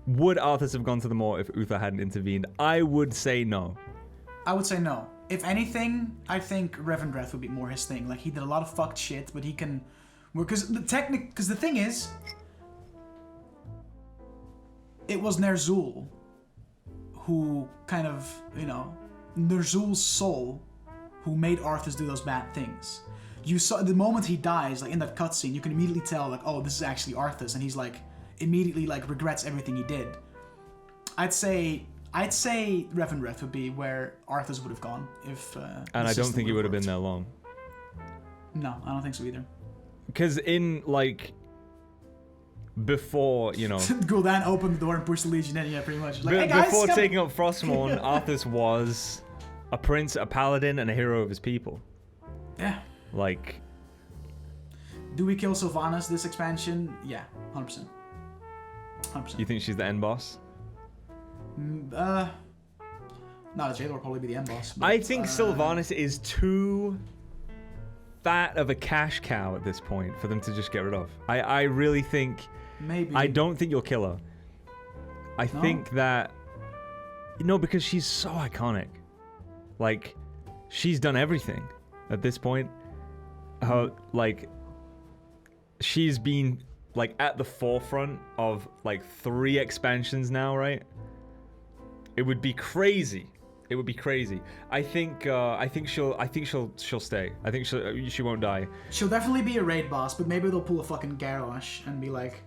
Would Arthas have gone to the Maw if Uther hadn't intervened? I would say no. I would say no. If anything, I think Revendreth would be more his thing. Like, he did a lot of fucked shit, but he can... Because the thing is, it was Ner'zhul who kind of, you know, Ner'zhul's soul who made Arthas do those bad things. You saw the moment he dies, like in that cutscene, you can immediately tell, like, oh, this is actually Arthas, and he's like immediately like regrets everything he did. I'd say Revendreth would be where Arthas would have gone if. And I don't think he would have been there long. No, I don't think so either. Because in like before, you know, Gul'dan opened the door and pushed the Legion in, yeah, pretty much. Like, hey guys, before come. taking up Frostmourne, Arthas was a prince, a paladin, and a hero of his people. Yeah. Like, do we kill Sylvanas this expansion? Yeah, 100%. 100%. You think she's the end boss? Not a Jailor will probably be the end boss. But, I think Sylvanas is too fat of a cash cow at this point for them to just get rid of. I really think... Maybe. I don't think you'll kill her. I think that... No, because she's so iconic. Like, she's done everything at this point. Like, she's been, like, at the forefront of, like, 3 expansions now, right? It would be crazy. It would be crazy. I think she'll stay. I think she won't die. She'll definitely be a raid boss, but maybe they'll pull a fucking Garrosh and be like,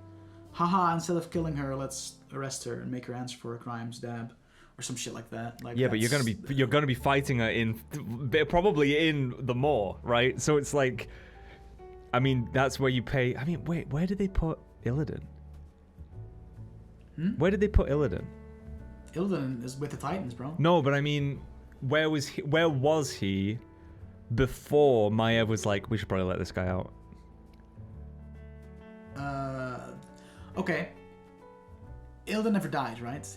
haha, instead of killing her, let's arrest her and make her answer for her crimes, dab. Or some shit like that. Like, yeah, but you're gonna be fighting her probably in the Maw, right? So it's like, I mean, that's where you pay. I mean, wait, where did they put Illidan? Where did they put Illidan? Illidan is with the Titans, bro. No, but I mean, where was he before Maiev was like, we should probably let this guy out? Okay. Illidan never died, right?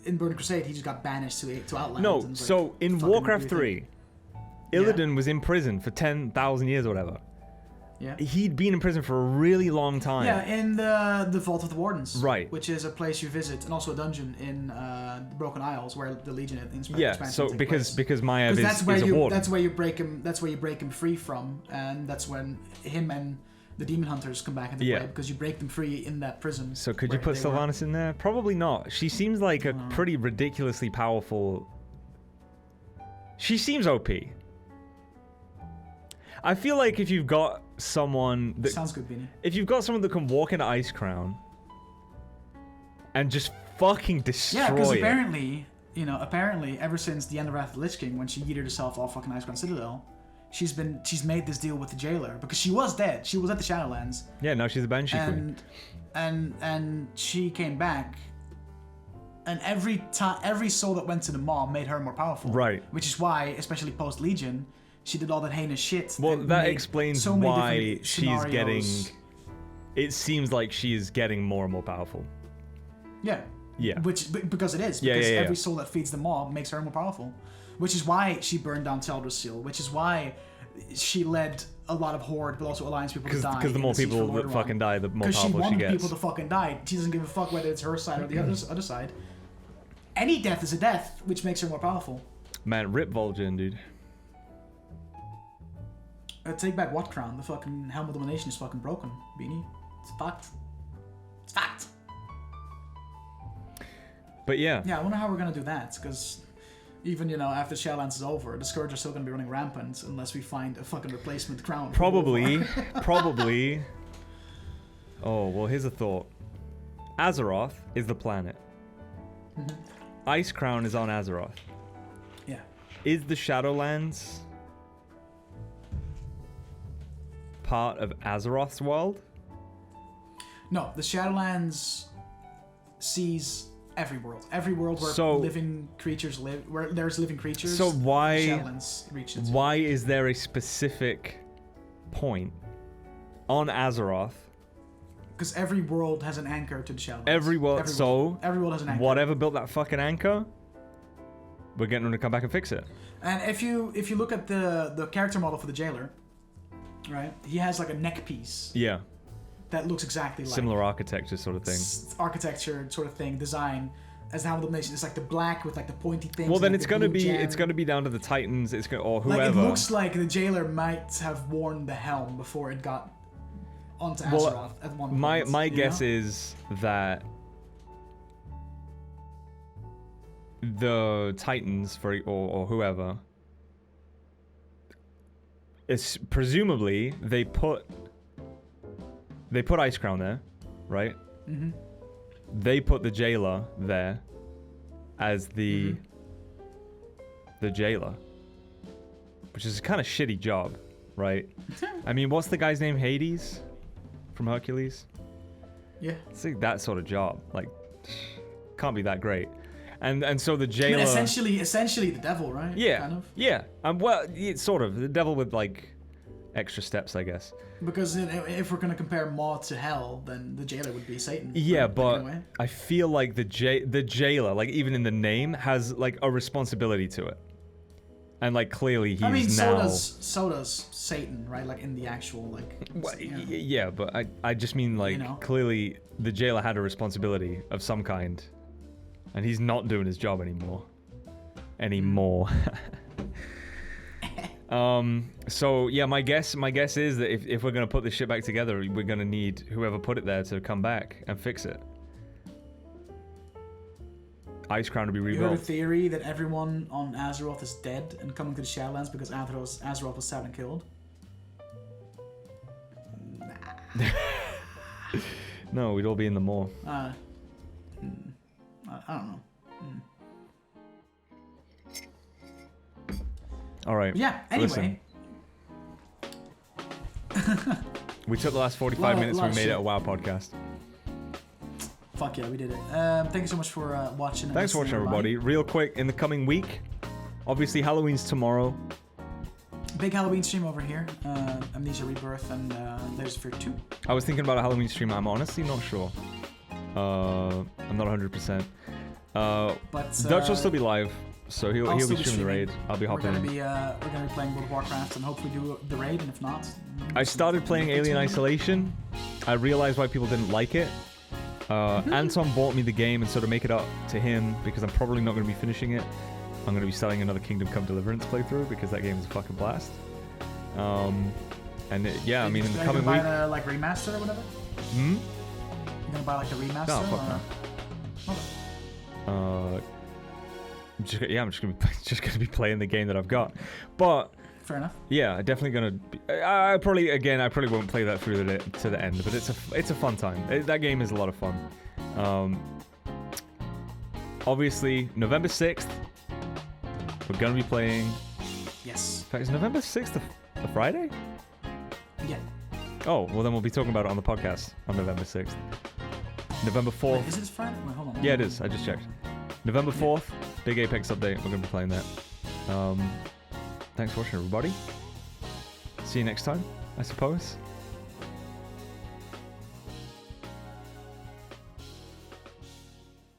In Burning Crusade, he just got banished to Outland. No, and so in Warcraft 3, Illidan was in prison for 10,000 years or whatever. Yeah. He'd been in prison for a really long time. Yeah, in the Vault of the Wardens. Right. Which is a place you visit, and also a dungeon in the Broken Isles, where the Legion Yeah, so because Maiev is a warden. That's where you break him free from, and that's when him and the demon hunters come back into play because you break them free in that prison. So could you put Sylvanas in there? Probably not. She seems like a pretty ridiculously powerful... She seems OP. I feel like if you've got someone that... Sounds good, Beanie. If you've got someone that can walk into Icecrown and just fucking destroy it... Yeah, because apparently, ever since the end of Wrath of the Lich King, when she yeeted herself off fucking Icecrown Citadel, she's made this deal with the jailer because she was dead. She was at the Shadowlands. Yeah, now she's a Banshee Queen. And she came back, and every soul that went to the maw made her more powerful. Right. Which is why, especially post Legion, she did all that heinous shit. Well, that explains why she's getting... It seems like she's getting more and more powerful. Yeah. Yeah. Because it is. Because every soul that feeds the maw makes her more powerful. Which is why she burned down Teldrassil. Which is why she led a lot of Horde, but also Alliance people to die. Because the more people that fucking die, the more powerful she gets. Because she wanted people to fucking die. She doesn't give a fuck whether it's her side or the other side. Any death is a death, which makes her more powerful. Man, rip Vol'jin, dude. Take back what crown? The fucking Helm of Domination is fucking broken, Beanie. It's fact. It's fact. But yeah. Yeah, I wonder how we're gonna do that, because even, after Shadowlands is over, the Scourge are still gonna be running rampant unless we find a fucking replacement crown. Probably. Oh, well, here's a thought. Azeroth is the planet. Icecrown is on Azeroth. Yeah. Is the Shadowlands part of Azeroth's world? No, the Shadowlands sees every world where living creatures live, where there's living creatures. So why Shadowlands reaches. Why is there a specific point on Azeroth? Because every world has an anchor to the Shadowlands. Every world has an anchor. Whatever built that fucking anchor, we're getting them to come back and fix it. And if you look at the character model for the jailer, right? He has like a neck piece. Yeah. That looks exactly like similar architecture sort of thing. Architecture sort of thing, design. As the Helm of Domination, it's like the black with like the pointy things. Well, then like it's gonna be down to the Titans. Or whoever. Like, it looks like the jailer might have worn the helm before it got onto Azeroth at one point. My guess is that the Titans or whoever is presumably they put Icecrown there, right? Mm-hmm. They put the jailer there as the jailer, which is a kind of shitty job, right? I mean, what's the guy's name? Hades from Hercules? Yeah. It's like that sort of job. Like, can't be that great. And so the jailer... I mean, essentially the devil, right? Yeah. Kind of. Yeah. Well, it's sort of. The devil with, like, extra steps, I guess. Because if we're going to compare Maw to Hell, then the jailer would be Satan. Yeah, but I feel like the jailer, like, even in the name, has, like, a responsibility to it. And, like, clearly he's so does Satan, right? Like, in the actual, like... Well, yeah, but I just mean, like, clearly the jailer had a responsibility of some kind. And he's not doing his job anymore. So yeah, my guess is that if we're gonna put this shit back together, we're gonna need whoever put it there to come back and fix it. Icecrown to be rebuilt. You heard a theory that everyone on Azeroth is dead and coming to the Shadowlands because Azeroth was sad and killed? Nah. No, we'd all be in the Maw. I don't know. All right. Yeah, anyway. We took the last 45 minutes and we made it a WoW podcast. Fuck yeah, we did it. Thank you so much for watching. Thanks for watching, everybody. Real quick, in the coming week, obviously Halloween's tomorrow. Big Halloween stream over here. Amnesia Rebirth and Layers of Fear 2. I was thinking about a Halloween stream. I'm honestly not sure. I'm not 100%. But Dutch will still be live, so he'll be streaming the raid. I'll be hopping in. We're gonna be playing World of Warcraft and hopefully do the raid, and if not... I started playing Alien Isolation. I realized why people didn't like it. Anton bought me the game, and so to make it up to him, because I'm probably not going to be finishing it, I'm going to be selling another Kingdom Come Deliverance playthrough, because that game is a fucking blast. And yeah, I mean, in the Are coming you week. gonna buy the like remaster or whatever? Hmm. You gonna buy like the remaster? No, fuck or... no. I'm just gonna be playing the game that I've got, but Fair enough. yeah, definitely gonna. I probably won't play that through to the end, but it's a fun time. That game is a lot of fun. Obviously, November 6th, we're gonna be playing. Yes. In fact, is November 6th a Friday? Yeah. Oh, well then we'll be talking about it on the podcast on November 6th. November 4th. Wait, is it Friday? Wait, hold on. Yeah, it is. I just checked. November 4th, big Apex update. We're going to be playing that. Thanks for watching, everybody. See you next time, I suppose.